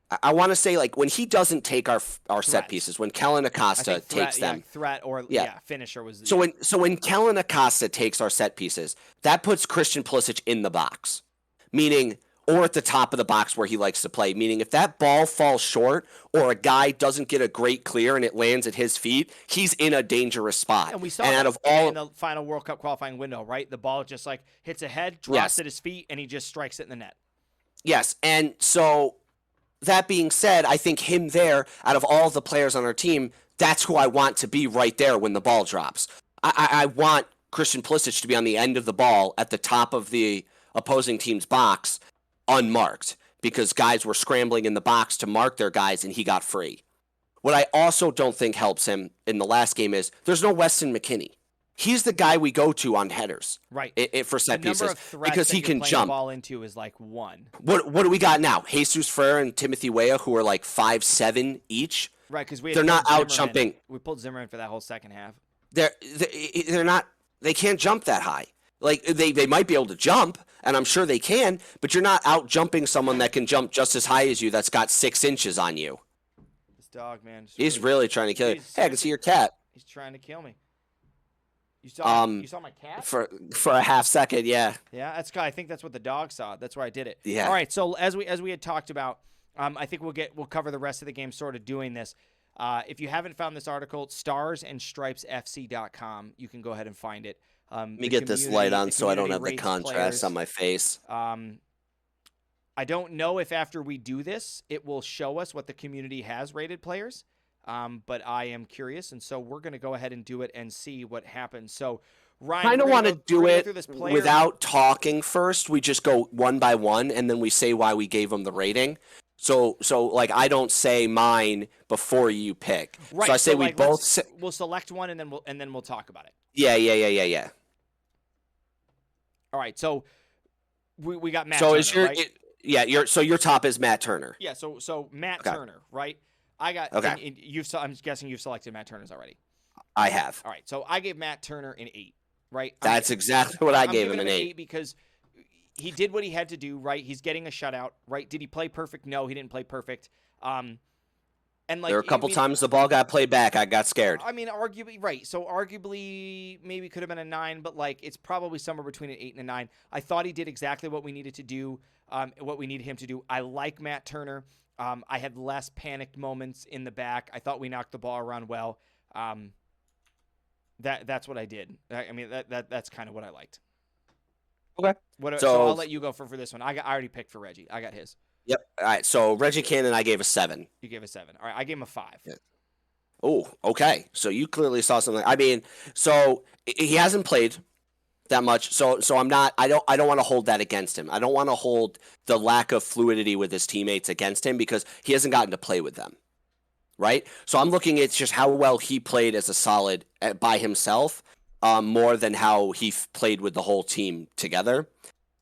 I want to say, like, when he doesn't take our set pieces, when Kellen Acosta takes them, finisher was. So when Kellen Acosta takes our set pieces, that puts Christian Pulisic in the box, meaning. Or at the top of the box where he likes to play, meaning if that ball falls short or a guy doesn't get a great clear and it lands at his feet, he's in a dangerous spot. And we saw that in the final World Cup qualifying window, right? The ball just like hits a head, drops at his feet, and he just strikes it in the net. Yes, and so that being said, I think him there, out of all the players on our team, that's who I want to be right there when the ball drops. I want Christian Pulisic to be on the end of the ball at the top of the opposing team's box, unmarked, because guys were scrambling in the box to mark their guys and he got free. What I also don't think helps him in the last game is there's no Weston McKennie. He's the guy we go to on headers, right? For set pieces, because he can jump. The ball into is like 1. What do we got now? Jesus Ferreira and Timothy Weah, who are like 5'7" each. Right, because they're not out jumping. We pulled Zimmerman for that whole second half. They're not. They can't jump that high. Like they might be able to jump, and I'm sure they can, but you're not out jumping someone that can jump just as high as you that's got 6 inches on you. This dog, man. He's really trying to kill you. Hey, I can see your cat. He's trying to kill me. You saw my cat? For a half second, yeah. Yeah, I think that's what the dog saw. That's where I did it. Yeah. All right, so as we had talked about, I think we'll cover the rest of the game sort of doing this. If you haven't found this article, starsandstripesfc.com, you can go ahead and find it. Let me get this light on so I don't have the contrast on my face. I don't know if after we do this, it will show us what the community has rated players, but I am curious, and so we're going to go ahead and do it and see what happens. So, Ryan, I kind of want to do it without talking first. We just go one by one, and then we say why we gave them the rating. So like I don't say mine before you pick. Right. So I say we both. We'll select one, and then we'll talk about it. Yeah. All right, so we got Matt. So Turner, right? your top is Matt Turner. Yeah, so Matt Turner, right? I got. Okay. I'm guessing you've selected Matt Turner's already. I have. All right, so I gave Matt Turner an 8, right? That's exactly what I gave him, an 8 because he did what he had to do, right? He's getting a shutout, right? Did he play perfect? No, he didn't play perfect. And like there were a couple times the ball got played back. I got scared. I mean, arguably, right. So arguably, maybe could have been a 9, but like it's probably somewhere between an 8 and a 9. I thought he did exactly what we needed to do, what we needed him to do. I like Matt Turner. I had less panicked moments in the back. I thought we knocked the ball around well. That's what I did. I mean, that's kind of what I liked. Okay. So I'll let you go for this one. I already picked for Reggie. I got his. Yep. All right. So Reggie Cannon, I gave a 7. You gave a 7. All right. I gave him a 5. Yeah. Oh, okay. So you clearly saw something. I mean, so he hasn't played that much. So I'm not. I don't want to hold that against him. I don't want to hold the lack of fluidity with his teammates against him because he hasn't gotten to play with them. right? So I'm looking at just how well he played as a solid by himself, more than how he played with the whole team together.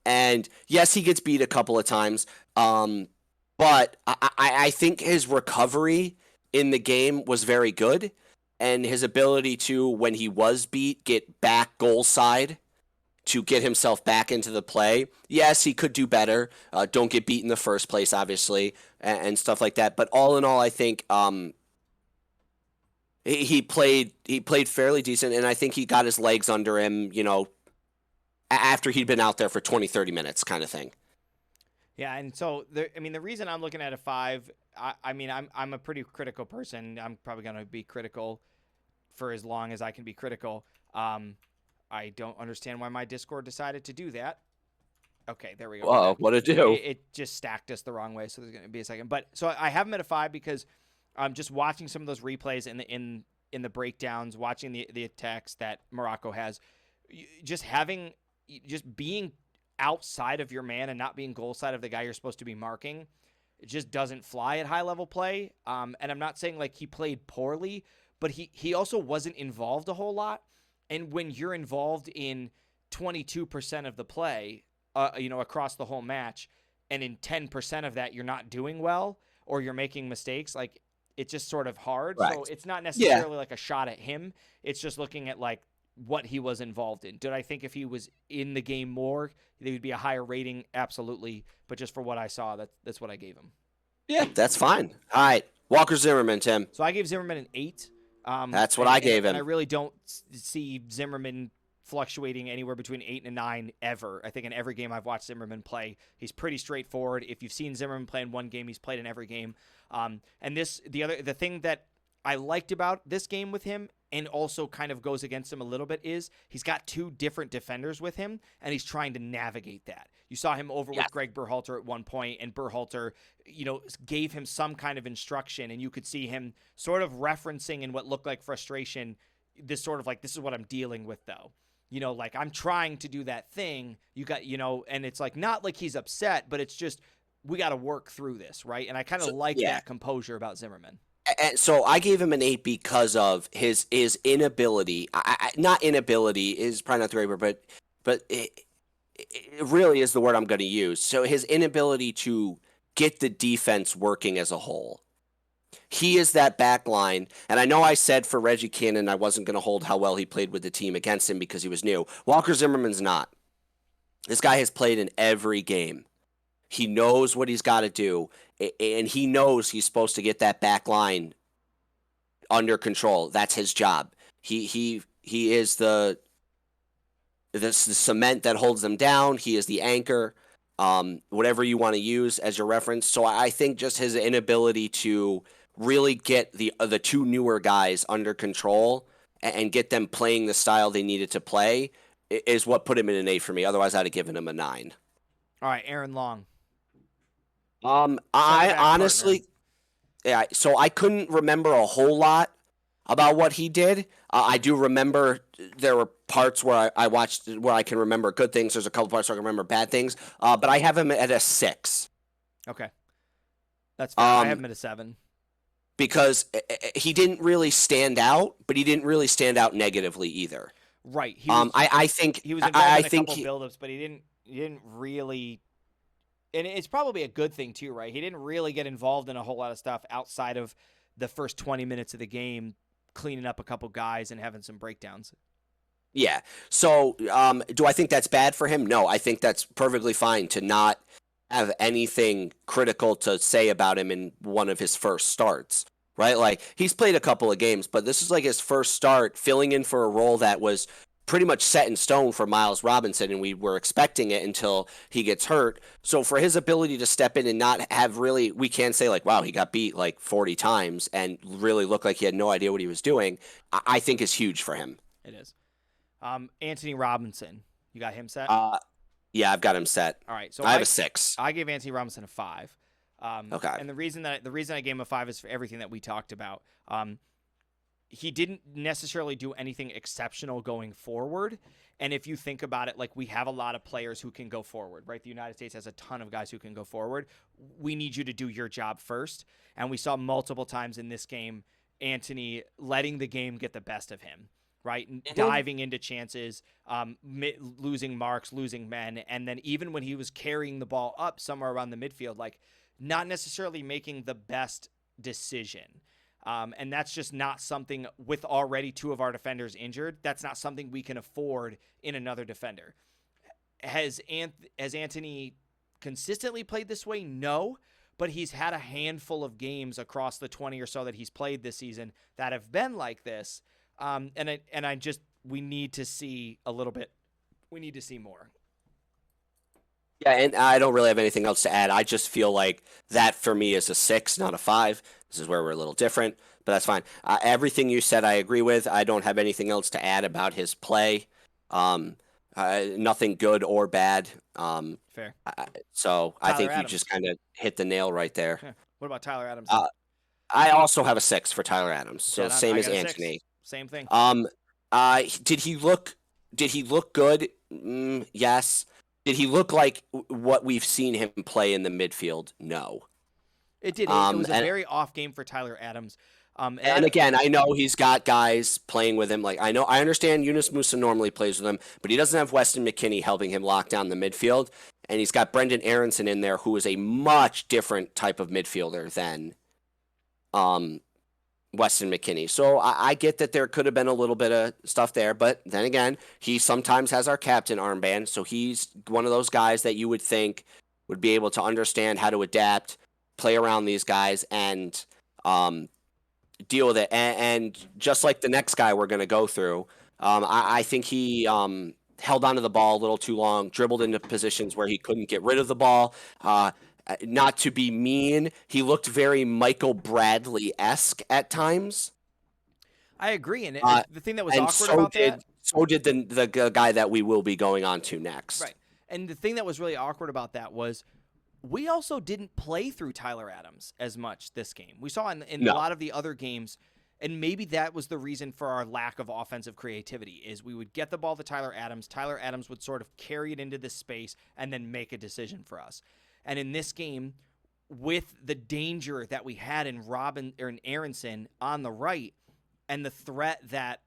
And yes, he gets beat a couple of times, but I think his recovery in the game was very good, and his ability to, when he was beat, get back goal side to get himself back into the play. Yes, he could do better. Don't get beat in the first place, obviously, and stuff like that. But all in all, I think he played fairly decent, and I think he got his legs under him, after he'd been out there for 20, 30 minutes kind of thing. Yeah, and so the reason I'm looking at a 5, I'm a pretty critical person. I'm probably going to be critical for as long as I can be critical. I don't understand why my Discord decided to do that. Okay, there we go. Whoa, what'd it do? It just stacked us the wrong way, so there's going to be a second. But so I have him at a 5 because I'm just watching some of those replays in the breakdowns, watching the attacks that Morocco has, just being outside of your man and not being goal side of the guy you're supposed to be marking. It just doesn't fly at high level play. And I'm not saying like he played poorly, but he also wasn't involved a whole lot. And when you're involved in 22% of the play, across the whole match, and in 10% of that you're not doing well or you're making mistakes, like it's just sort of hard. Right. So it's not necessarily like a shot at him. It's just looking at like what he was involved in. Did I think if he was in the game more, there would be a higher rating? Absolutely. But just for what I saw, that's what I gave him. Yeah, that's fine. All right. Walker Zimmerman, Tim. So I gave Zimmerman an 8. That's what I gave him. And I really don't see Zimmerman fluctuating anywhere between 8 and 9 ever. I think in every game I've watched Zimmerman play, he's pretty straightforward. If you've seen Zimmerman play in one game, he's played in every game. And the thing that I liked about this game with him, and also kind of goes against him a little bit, is he's got 2 different defenders with him, and he's trying to navigate that. You saw him over with Greg Berhalter at one point, and Berhalter, gave him some kind of instruction, and you could see him sort of referencing in what looked like frustration, this sort of like, this is what I'm dealing with, though. Like I'm trying to do that thing. You got, and it's like, not like he's upset, but it's just, we got to work through this, right? And I kind of that composure about Zimmerman. And so I gave him an 8 because of his inability. Not inability is probably not the right word, but it really is the word I'm going to use. So his inability to get the defense working as a whole. He is that back line, and I know I said for Reggie Cannon I wasn't going to hold how well he played with the team against him because he was new. Walker Zimmerman's not. This guy has played in every game. He knows what he's got to do, and he knows he's supposed to get that back line under control. That's his job. He is the cement that holds them down. He is the anchor, whatever you want to use as your reference. So I think just his inability to really get the 2 newer guys under control and get them playing the style they needed to play is what put him in an 8 for me. Otherwise, I'd have given him a 9. All right, Aaron Long. I honestly, so I couldn't remember a whole lot about what he did. I do remember there were parts where I watched where I can remember good things. There's a couple parts where I can remember bad things. But I have him at a 6. Okay. That's fine. I have him at a 7. Because he didn't really stand out, but he didn't really stand out negatively either. Right. I think he was involved in a couple buildups, but he didn't really. And it's probably a good thing too, right? He didn't really get involved in a whole lot of stuff outside of the first 20 minutes of the game, cleaning up a couple guys and having some breakdowns. Yeah. So, do I think that's bad for him? No, I think that's perfectly fine to not have anything critical to say about him in one of his first starts, right? Like, he's played a couple of games, but this is like his first start filling in for a role that was pretty much set in stone for Miles Robinson, and we were expecting it until he gets hurt. So for his ability to step in and not have really, we can't say like, wow, he got beat like 40 times and really looked like he had no idea what he was doing, I think is huge for him. It is. Anthony Robinson, you got him set? Yeah, I've got him set. All right, so I have a 6. I gave Anthony Robinson a 5. Okay. And the reason I gave him a 5 is for everything that we talked about. he didn't necessarily do anything exceptional going forward. And if you think about it, like we have a lot of players who can go forward, right? The United States has a ton of guys who can go forward. We need you to do your job first. And we saw multiple times in this game Antony letting the game get the best of him, right? Diving into chances, losing marks, losing men. And then even when he was carrying the ball up somewhere around the midfield, like not necessarily making the best decision. And that's just not something with already two of our defenders injured. That's not something we can afford in another defender. Has Antony consistently played this way? No, but he's had a handful of games across the 20 or so that he's played this season that have been like this. We need to see a little bit. We need to see more. Yeah, and I don't really have anything else to add. I just feel like that for me is a 6, not a 5. This is where we're a little different, but that's fine. Everything you said, I agree with. I don't have anything else to add about his play. Nothing good or bad. Fair. So I think Adams. you just kind of hit the nail right there. Yeah. What about Tyler Adams? I also have a 6 for Tyler Adams, so same as Antony. Same thing. Did he look good? Yes. Did he look like what we've seen him play in the midfield? No. It did. It was a very off game for Tyler Adams. And again, I know he's got guys playing with him. Like I understand Yunus Musa normally plays with him, but he doesn't have Weston McKennie helping him lock down the midfield. And he's got Brendan Aronson in there, who is a much different type of midfielder than Weston McKennie. So I get that there could have been a little bit of stuff there, but then again, he sometimes has our captain armband, so he's one of those guys that you would think would be able to understand how to adapt, play around these guys, and deal with it. And just like the next guy we're going to go through, I think he held onto the ball a little too long, dribbled into positions where he couldn't get rid of the ball. Not to be mean, he looked very Michael Bradley-esque at times. I agree, and the thing that was awkward about that... So did the guy that we will be going on to next. Right, and the thing that was really awkward about that was we also didn't play through Tyler Adams as much this game. We saw in a lot of the other games, and maybe that was the reason for our lack of offensive creativity, is we would get the ball to Tyler Adams would sort of carry it into this space and then make a decision for us. And in this game, with the danger that we had in Aronson on the right, and the threat that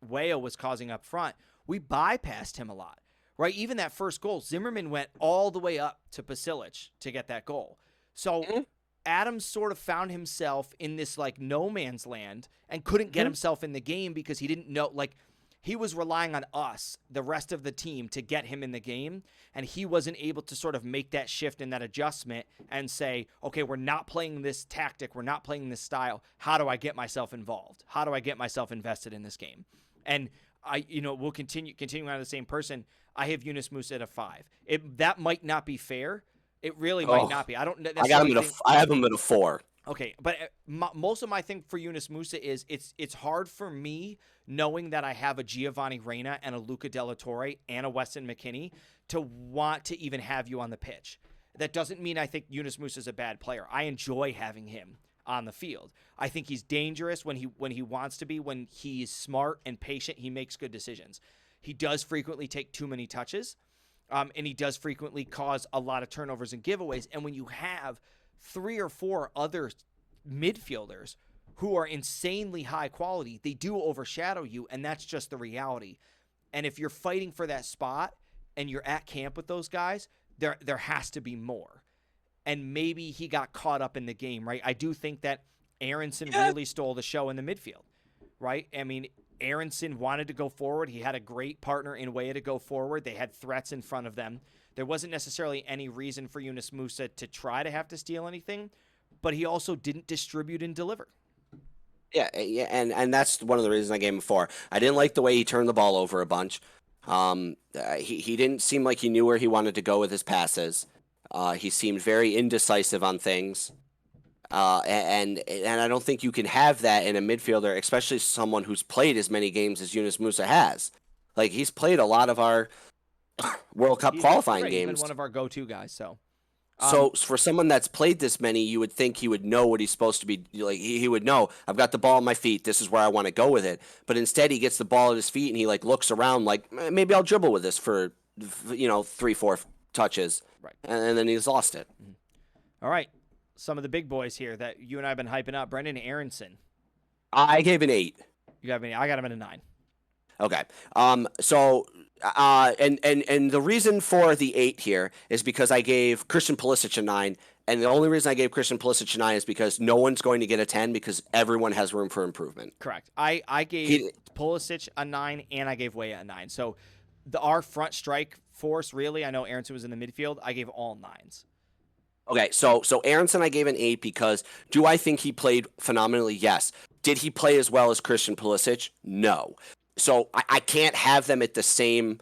Weah was causing up front, we bypassed him a lot, right? Even that first goal, Zimmerman went all the way up to Pasilic to get that goal. So Adams sort of found himself in this like no man's land and couldn't get himself in the game because he didn't know, like, he was relying on us, the rest of the team, to get him in the game, and he wasn't able to sort of make that shift and that adjustment and say, okay, we're not playing this tactic, we're not playing this style. How do I get myself involved? How do I get myself invested in this game? And we'll continuing on the same person. I have Yunus Musa at a 5. That might not be fair. It really might not be. I don't. I have him at a 4. Okay, but most of my thing for Yunus Musa is it's hard for me knowing that I have a Giovanni Reyna and a Luca Della Torre and a Weston McKennie to want to even have you on the pitch. That doesn't mean I think Yunus Musa is a bad player. I enjoy having him on the field. I think he's dangerous when he wants to be. When he's smart and patient, he makes good decisions. He does frequently take too many touches, and he does frequently cause a lot of turnovers and giveaways. And when you have 3 or 4 other midfielders who are insanely high quality, they do overshadow you, and that's just the reality. And if you're fighting for that spot and you're at camp with those guys, there has to be more. And maybe he got caught up in the game, right? I do think that Aronson really stole the show in the midfield, right? I mean, Aronson wanted to go forward. He had a great partner in Weah to go forward. They had threats in front of them. There wasn't necessarily any reason for Yunus Musa to try to have to steal anything, but he also didn't distribute and deliver. Yeah, and that's one of the reasons I gave him 4. I didn't like the way he turned the ball over a bunch. He didn't seem like he knew where he wanted to go with his passes. He seemed very indecisive on things. And I don't think you can have that in a midfielder, especially someone who's played as many games as Yunus Musa has. Like, he's played a lot of our World Cup qualifying games. He's been one of our go-to guys, so. So for someone that's played this many, you would think he would know what he's supposed to be like. He would know, I've got the ball at my feet. This is where I want to go with it. But instead, he gets the ball at his feet and he like looks around like maybe I'll dribble with this for 3-4 touches, Right. and then he's lost it. All right. Some of the big boys here that you and I have been hyping up. Brendan Aronson. I gave an 8. I got him at a 9. Okay. So, and the reason for the 8 here is because I gave Christian Pulisic a 9, and the only reason I gave Christian Pulisic a 9 is because no one's going to get a 10 because everyone has room for improvement. Correct. I gave Pulisic a 9, and I gave Weah a 9. So our front strike force, really, I know Aronson was in the midfield. I gave all 9s. Okay, so Aronson I gave an 8 because do I think he played phenomenally? Yes. Did he play as well as Christian Pulisic? No. So I can't have them at the same.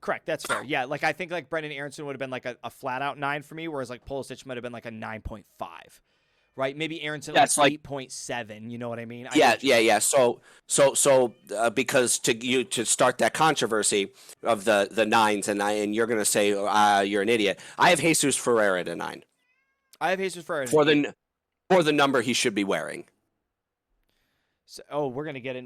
Correct. That's fair. Yeah, like I think like Brendan Aronson would have been like a flat out 9 for me, whereas like Pulisic might have been like a 9.5. Right? Maybe Aronson like 8.7. You know what I mean? Yeah. So because to start that controversy of the 9s and you're gonna say you're an idiot. I have Jesus Ferreira at a 9. I have Jesus Ferreira for the number he should be wearing. So, we're gonna get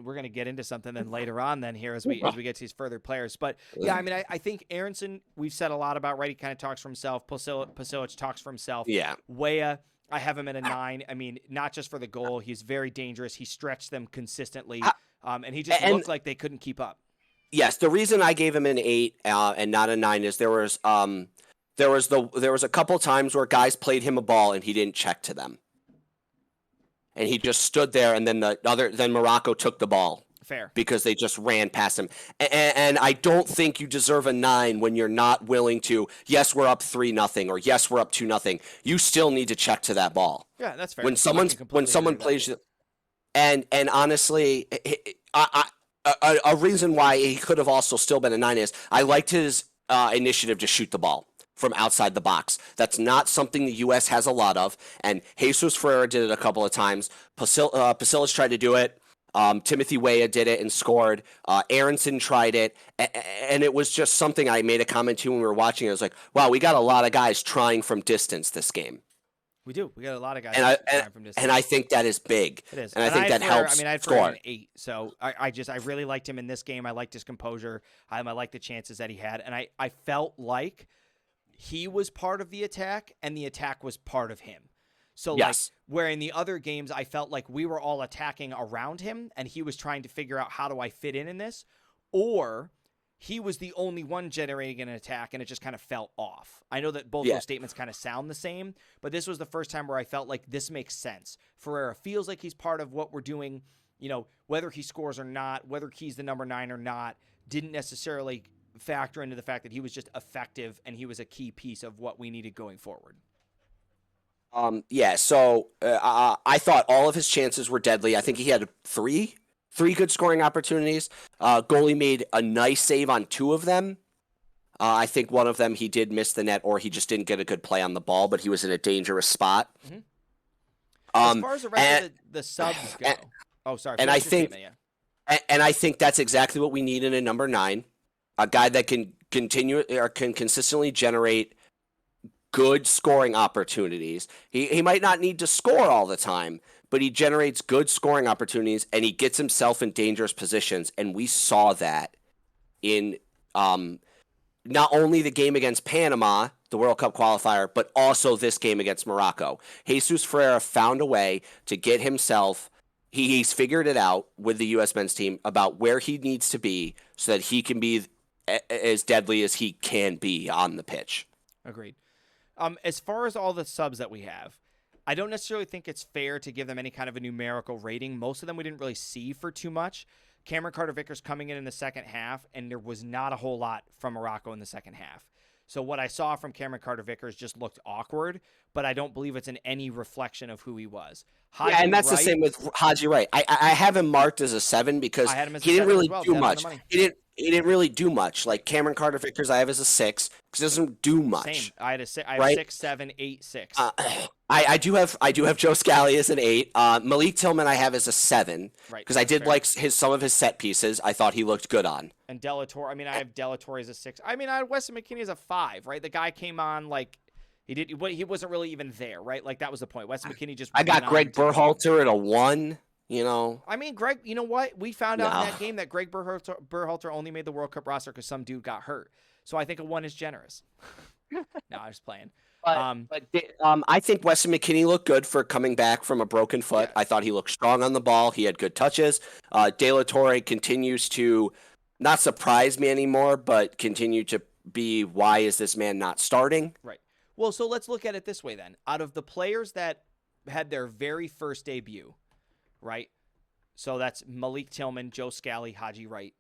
into something then later on then here as we get to these further players. But yeah, I mean, I think Aronson, we've said a lot about, right? He kind of talks for himself. Pulisic talks for himself. Yeah. Weah, I have him at a 9. I mean, not just for the goal. He's very dangerous. He stretched them consistently, and he just looked like they couldn't keep up. Yes, the reason I gave him an 8 and not a 9 is there was a couple times where guys played him a ball and he didn't check to them. And he just stood there, and then Morocco took the ball. Fair. Because they just ran past him. And I don't think you deserve a 9 when you're not willing to, yes, we're up 3-0, or yes, we're up 2-0. You still need to check to that ball. Yeah, that's fair. When someone plays, and honestly, a reason why he could have also still been a 9 is I liked his initiative to shoot the ball from outside the box. That's not something the U.S. has a lot of, and Jesus Ferreira did it a couple of times. Pasilic tried to do it. Timothy Weah did it and scored. Aronson tried it, and it was just something I made a comment to when we were watching. I was like, wow, we got a lot of guys trying from distance this game. We do. We got a lot of guys trying from distance. And I think that is big. It is. And I think that helps. I mean, I had score. An 8, so I really liked him in this game. I liked his composure. I liked the chances that he had, and I felt like he was part of the attack, and the attack was part of him. So, yes. Like, where in the other games, I felt like we were all attacking around him, and he was trying to figure out, how do I fit in this? Or he was the only one generating an attack, and it just kind of fell off. I know that both those statements kind of sound the same, but this was the first time where I felt like this makes sense. Ferreira feels like he's part of what we're doing, whether he scores or not, whether he's the number 9 or not, didn't necessarily factor into the fact that he was just effective and he was a key piece of what we needed going forward. So I thought all of his chances were deadly. I think he had three good scoring opportunities. Goalie made a nice save on 2 of them. I think one of them he did miss the net, or he just didn't get a good play on the ball, but he was in a dangerous spot. Mm-hmm. As far as the rest of the subs go, and I think that's exactly what we need in a number 9, a guy that can continue or can consistently generate good scoring opportunities. He might not need to score all the time, but he generates good scoring opportunities and he gets himself in dangerous positions. And we saw that in not only the game against Panama, the World Cup qualifier, but also this game against Morocco. Jesus Ferreira found a way to get himself. He's figured it out with the U.S. men's team about where he needs to be so that he can be as deadly as he can be on the pitch. Agreed. As far as all the subs that we have, I don't necessarily think it's fair to give them any kind of a numerical rating. Most of them we didn't really see for too much. Cameron Carter-Vickers coming in the second half, and there was not a whole lot from Morocco in the second half. So what I saw from Cameron Carter-Vickers just looked awkward, but I don't believe it's in any reflection of who he was. And that's Wright, the same with Haji Wright. I have him marked as a 7 because he didn't really do much. He didn't really do much. Like Cameron Carter-Vickers, I have as a 6 because he doesn't do much. Same. I have 6, 7, 8, 6. I do have Joe Scally as an 8. Malik Tillman I have as a 7 because I did like some of his set pieces. I thought he looked good on. And Delatorre, I have Delatorre as a 6. I had Weston McKennie as a 5. Right, the guy came on like He did. He wasn't really even there, right? Like that was the point. Wes McKinney just. I got went on Greg to- Berhalter at a 1. You know, I mean, Greg. You know what? We found out in no. that game that Greg Berhalter only made the World Cup roster because some dude got hurt. So I think a 1 is generous. No, I'm just playing. I think Weston McKinney looked good for coming back from a broken foot. Yeah. I thought he looked strong on the ball. He had good touches. De La Torre continues to not surprise me anymore, but continue to be, why is this man not starting? Right. Well, so let's look at it this way then. Out of the players that had their very first debut, right? So that's Malik Tillman, Joe Scally, Haji Wright.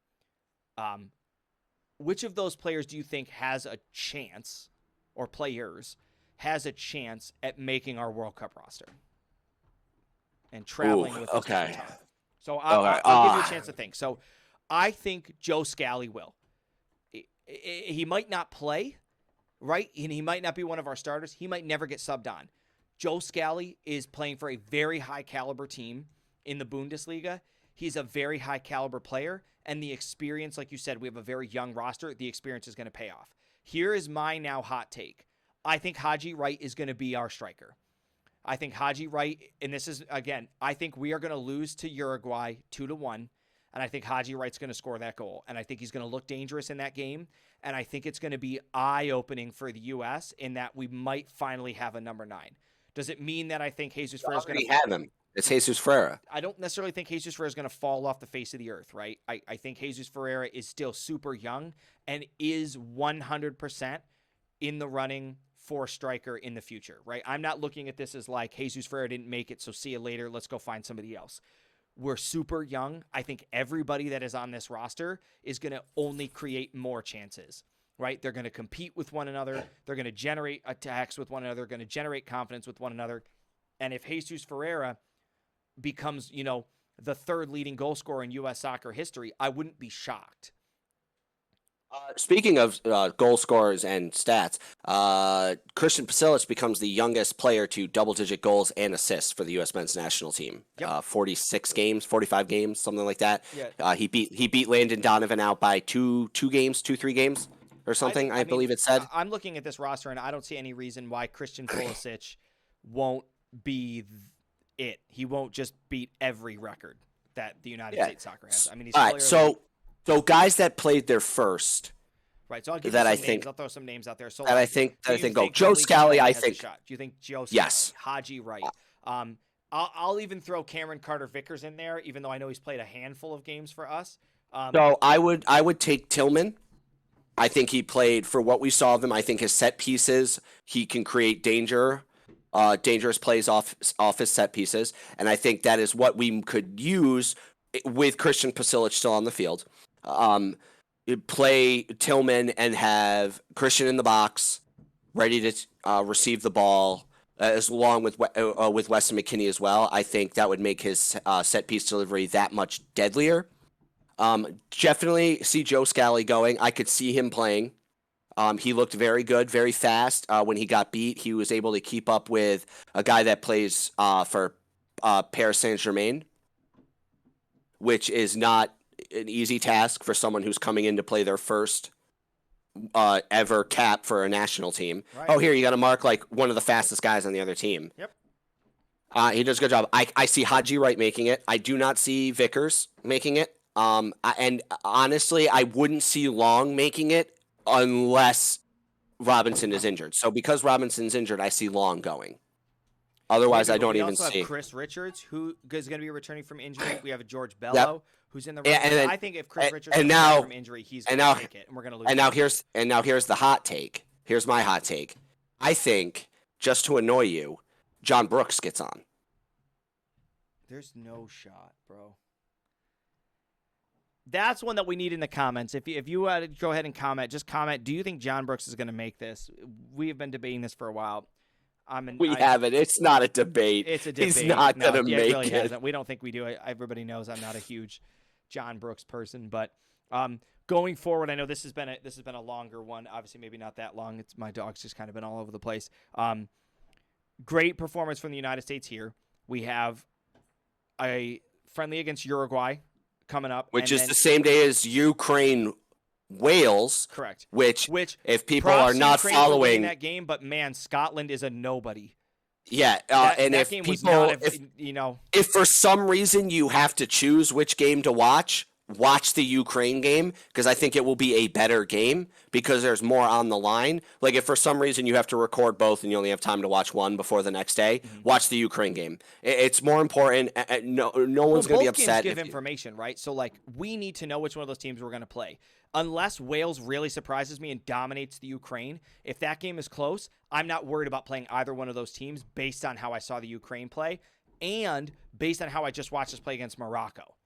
Which of those players do you think has a chance, or players, has a chance at making our World Cup roster? And traveling with us. Okay. So I'll give you a chance to think. So I think Joe Scally will. He might not play, right? And he might not be one of our starters. He might never get subbed on. Joe Scally is playing for a very high caliber team in the Bundesliga. He's a very high caliber player, and the experience, like you said, we have a very young roster. The experience is going to pay off. Here is my now hot take. I think Haji Wright is going to be our striker. I think Haji Wright, and this is, again, I think we are going to lose to Uruguay 2-1, and I think Haji Wright's going to score that goal, and I think he's going to look dangerous in that game, and I think it's going to be eye-opening for the U.S. in that we might finally have a number 9. Does it mean that I think Jesus Ferreira is going to have him? It's Jesus Ferreira. I don't necessarily think Jesus Ferreira is going to fall off the face of the earth, right? I think Jesus Ferreira is still super young and is 100% in the running for striker in the future, right? I'm not looking at this as like Jesus Ferreira didn't make it, so see you later. Let's go find somebody else. We're super young. I think everybody that is on this roster is going to only create more chances, right? They're going to compete with one another. They're going to generate attacks with one another. They're going to generate confidence with one another. And if Jesus Ferreira becomes, the 3rd leading goal scorer in U.S. soccer history, I wouldn't be shocked. Speaking of goal scorers and stats, Christian Pacilic becomes the youngest player to double-digit goals and assists for the U.S. men's national team. Yep. 46 games, 45 games, something like that. Yeah. He beat Landon Donovan out by 3 games or something. I believe it said. I'm looking at this roster and I don't see any reason why Christian Pulisic won't be it. He won't just beat every record that the United States soccer has. I mean, he's all right. So guys that played their first, right? So I'll give that you I some think names. I'll throw some names out there. So that I think go Joe Malik Scally. I has a think shot? Do you think Joe Scally? Yes. Haji Wright. I'll even throw Cameron Carter-Vickers in there, even though I know he's played a handful of games for us. So I would take Tillman. I think he played, for what we saw of him, I think his set pieces, he can create dangerous plays off his set pieces. And I think that is what we could use with Christian Pacilic still on the field. Play Tillman and have Christian in the box, ready to receive the ball, as along with Weston McKinney as well. I think that would make his set piece delivery that much deadlier. Definitely see Joe Scally going. I could see him playing. He looked very good, very fast. When he got beat, he was able to keep up with a guy that plays for Paris Saint-Germain, which is not an easy task for someone who's coming in to play their first ever cap for a national team. Right. Oh, here, you got to mark like one of the fastest guys on the other team. Yep. He does a good job. I see Haji Wright making it. I do not see Vickers making it. And honestly, I wouldn't see Long making it unless Robinson is injured. So because Robinson's injured, I see Long going. Otherwise, I don't even see. We also have Chris Richards, who is going to be returning from injury. We have a George Bello, who's in the running. And I think if Chris Richards comes back from injury, he's going to take it, and we're going to lose. And now here's the hot take. Here's my hot take. I think, just to annoy you, John Brooks gets on. There's no shot, bro. That's one that we need in the comments. If you go ahead and comment, just comment. Do you think John Brooks is going to make this? We have been debating this for a while. We haven't. It's not a debate. It's a debate. He's not going to make really it. Hasn't. We don't think we do. Everybody knows I'm not a huge John Brooks person, but going forward, I know this has been a longer one. Obviously, maybe not that long. It's my dog's just kind of been all over the place. Great performance from the United States here. We have a friendly against Uruguay coming up, which is the same day as Ukraine Wales, Correct. which if people props are to not Ukraine for winning following that game, but man, Scotland is a nobody. and that if game was people, not, if for some reason you have to choose which game to watch the Ukraine game, because I think it will be a better game because there's more on the line. Like if for some reason you have to record both and you only have time to watch one before the next day, watch the Ukraine game. It's more important. No one's going to be upset. Both games give information, right? So like we need to know which one of those teams we're going to play. Unless Wales really surprises me and dominates the Ukraine, if that game is close, I'm not worried about playing either one of those teams based on how I saw the Ukraine play and based on how I just watched us play against Morocco.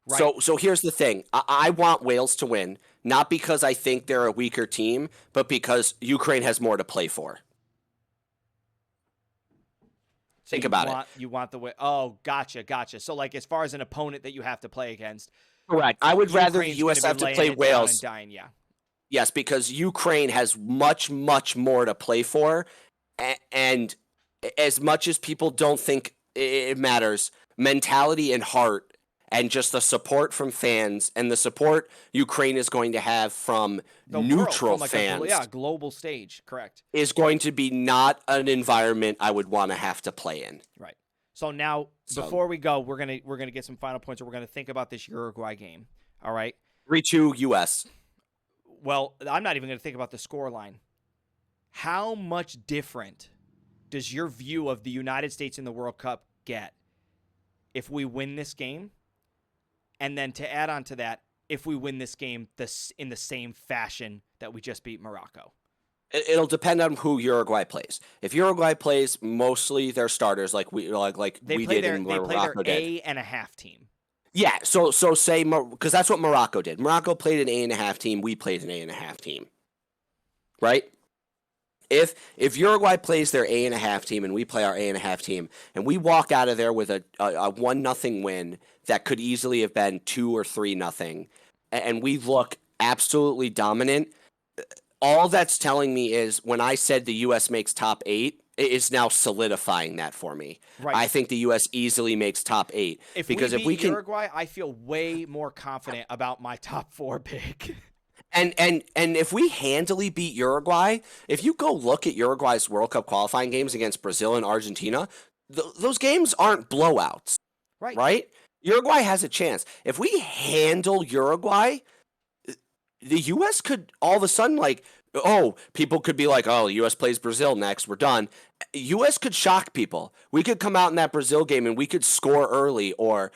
Right. So here's the thing. I want Wales to win, not because I think they're a weaker team, but because Ukraine has more to play for. So think about it. You want the way. Oh, gotcha. So like as far as an opponent that you have to play against. Correct. I would rather the U.S. have to play Wales. Dying, yeah. Yes, because Ukraine has much more to play for. And as much as people don't think it matters, mentality and heart and just the support from fans and the support Ukraine is going to have from neutral fans. Global stage, correct. Is going to be not an environment I would want to have to play in. Right. So now, before we go, we're gonna get some final points, and we're gonna think about this Uruguay game. All right. 3-2 U.S. Well, I'm not even gonna think about the score line. How much different does your view of the United States in the World Cup get if we win this game? And then to add on to that, if we win this game in the same fashion that we just beat Morocco. It'll depend on who Uruguay plays. If Uruguay plays mostly their starters, like we did in Morocco did. A and a half team. Yeah, so say because that's what Morocco did. Morocco played an A and a half team. We played an A and a half team. Right? If Uruguay plays their A and a half team and we play our A and a half team and we walk out of there with a 1-0 win that could easily have been 2 or 3-0, and we look absolutely dominant, all that's telling me is when I said the U.S. makes top 8, it is now solidifying that for me. Right. I think the U.S. easily makes top 8 if we beat Uruguay, I feel way more confident about my top 4 pick. And if we handily beat Uruguay, if you go look at Uruguay's World Cup qualifying games against Brazil and Argentina, those games aren't blowouts. Right? Uruguay has a chance. If we handle Uruguay, the U.S. could all of a sudden people could be like, oh, the U.S. plays Brazil next, we're done. U.S. could shock people. We could come out in that Brazil game and we could score early or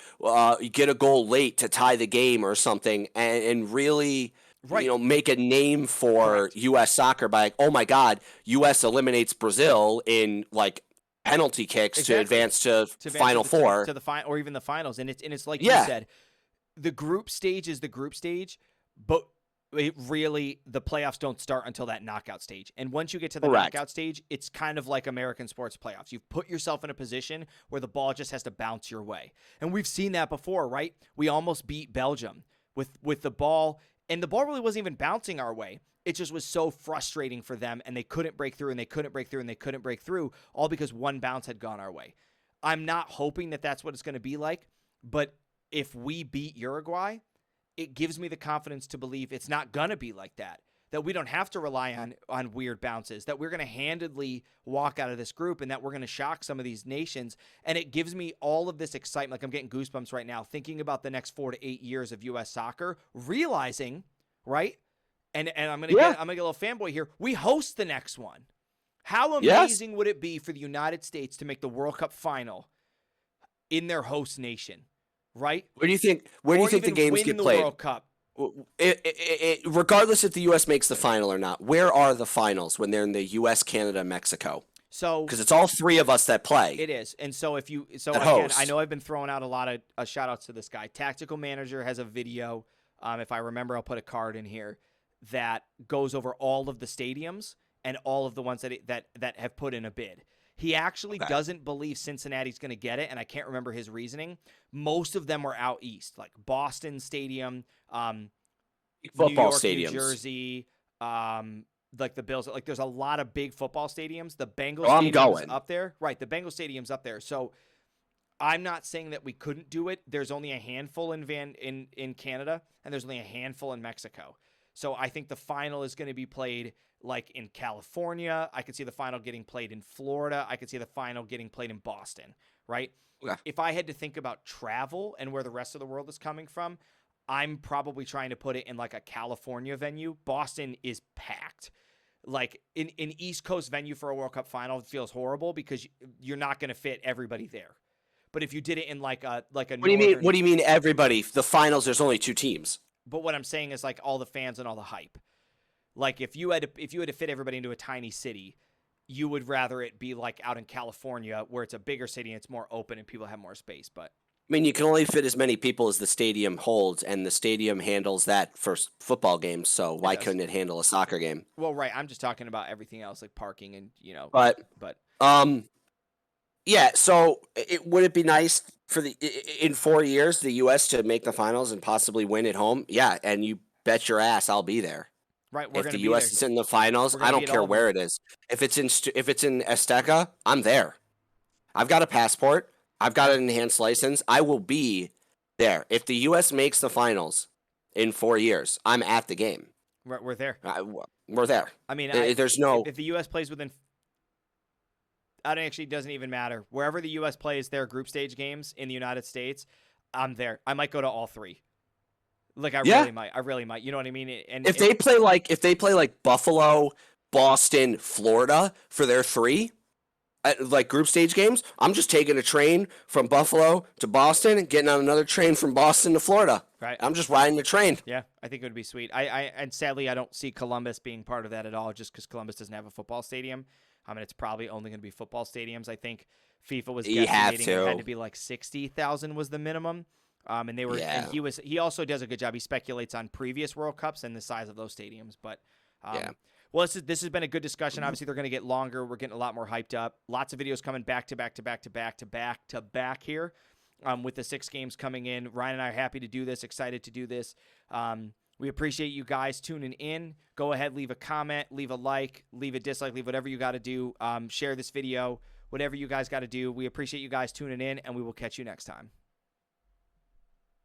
get a goal late to tie the game or something and really... Right. Make a name for U.S. soccer by oh my God, U.S. eliminates Brazil in penalty kicks to advance to Final Four, to the final or even the finals, and it's like you said, the group stage is the group stage, but the playoffs don't start until that knockout stage, and once you get to the knockout stage, it's kind of like American sports playoffs. You've put yourself in a position where the ball just has to bounce your way, and we've seen that before, right? We almost beat Belgium with the ball. And the ball really wasn't even bouncing our way. It just was so frustrating for them, and they couldn't break through, and they couldn't break through, and they couldn't break through, all because one bounce had gone our way. I'm not hoping that that's what it's going to be like, but if we beat Uruguay, it gives me the confidence to believe it's not going to be like that we don't have to rely on weird bounces, that we're going to handedly walk out of this group, and that we're going to shock some of these nations. And it gives me all of this excitement. Like I'm getting goosebumps right now thinking about the next 4 to 8 years of U.S. soccer, realizing, right? And I'm going to get a little fanboy here. We host the next one. How amazing would it be for the United States to make the World Cup final in their host nation, right? Where do you think the games get played? The World Cup. Regardless if the U.S. makes the final or not, where are the finals when they're in the U.S., Canada, Mexico? So because it's all 3 of us that play. It is, and so again, I know I've been throwing out a lot of shout outs to this guy. Tactical Manager has a video. If I remember, I'll put a card in here that goes over all of the stadiums and all of the ones that have put in a bid. He actually doesn't believe Cincinnati's going to get it, and I can't remember his reasoning. Most of them were out east, like Boston Stadium, football New York, stadiums, New Jersey, like the Bills. Like there's a lot of big football stadiums. The Bengals Stadium's up there. Right, the Bengals Stadium's up there. So I'm not saying that we couldn't do it. There's only a handful in Canada, and there's only a handful in Mexico. So I think the final is going to be played like in California. I could see the final getting played in Florida. I could see the final getting played in Boston, right? Yeah. If I had to think about travel and where the rest of the world is coming from, I'm probably trying to put it in like a California venue. Boston is packed. Like an East Coast venue for a World Cup final feels horrible because you're not going to fit everybody there. But if you did it in like a What do you mean? northern, What do you mean everybody? The finals, there's only 2 teams. but what I'm saying is like all the fans and all the hype. Like if you had to fit everybody into a tiny city, you would rather it be like out in California where it's a bigger city and it's more open and people have more space. But I mean, you can only fit as many people as the stadium holds, and the stadium handles that for football games. So why does. couldn't it handle a soccer game? Well, right. I'm just talking about everything else like parking and But but yeah. So would it be nice for in 4 years the U.S. to make the finals and possibly win at home? Yeah, and you bet your ass I'll be there. right, we're If going the to be U.S. there. is in the finals, We're I going to be don't at all care of them. where it is. If it's in Azteca, I'm there. I've got a passport. I've got an enhanced license. I will be there. If the U.S. makes the finals in 4 years, I'm at the game. We're there. We're there. I mean, There's no. if the U.S. plays within, it actually doesn't even matter. Wherever the U.S. plays their group stage games in the United States, I'm there. I might go to all 3. Like I really might. I really might. You know what I mean? And If they play like Buffalo, Boston, Florida for their 3. Like group stage games, I'm just taking a train from Buffalo to Boston and getting on another train from Boston to Florida. right. I'm just riding the train. Yeah, I think it would be sweet. And sadly I don't see Columbus being part of that at all, just because Columbus doesn't have a football stadium. I mean, it's probably only going to be football stadiums. I think FIFA was guesstimating it had to be like 60,000 was the minimum. And they were. Yeah. And he also does a good job. He speculates on previous World Cups and the size of those stadiums. But Yeah. well, this has been a good discussion. Obviously, they're going to get longer. We're getting a lot more hyped up. Lots of videos coming back to back here. With the 6 games coming in, Ryan and I are happy to do this. Excited to do this. We appreciate you guys tuning in. Go ahead, leave a comment, leave a like, leave a dislike, leave whatever you got to do. Share this video, whatever you guys got to do. We appreciate you guys tuning in, and we will catch you next time.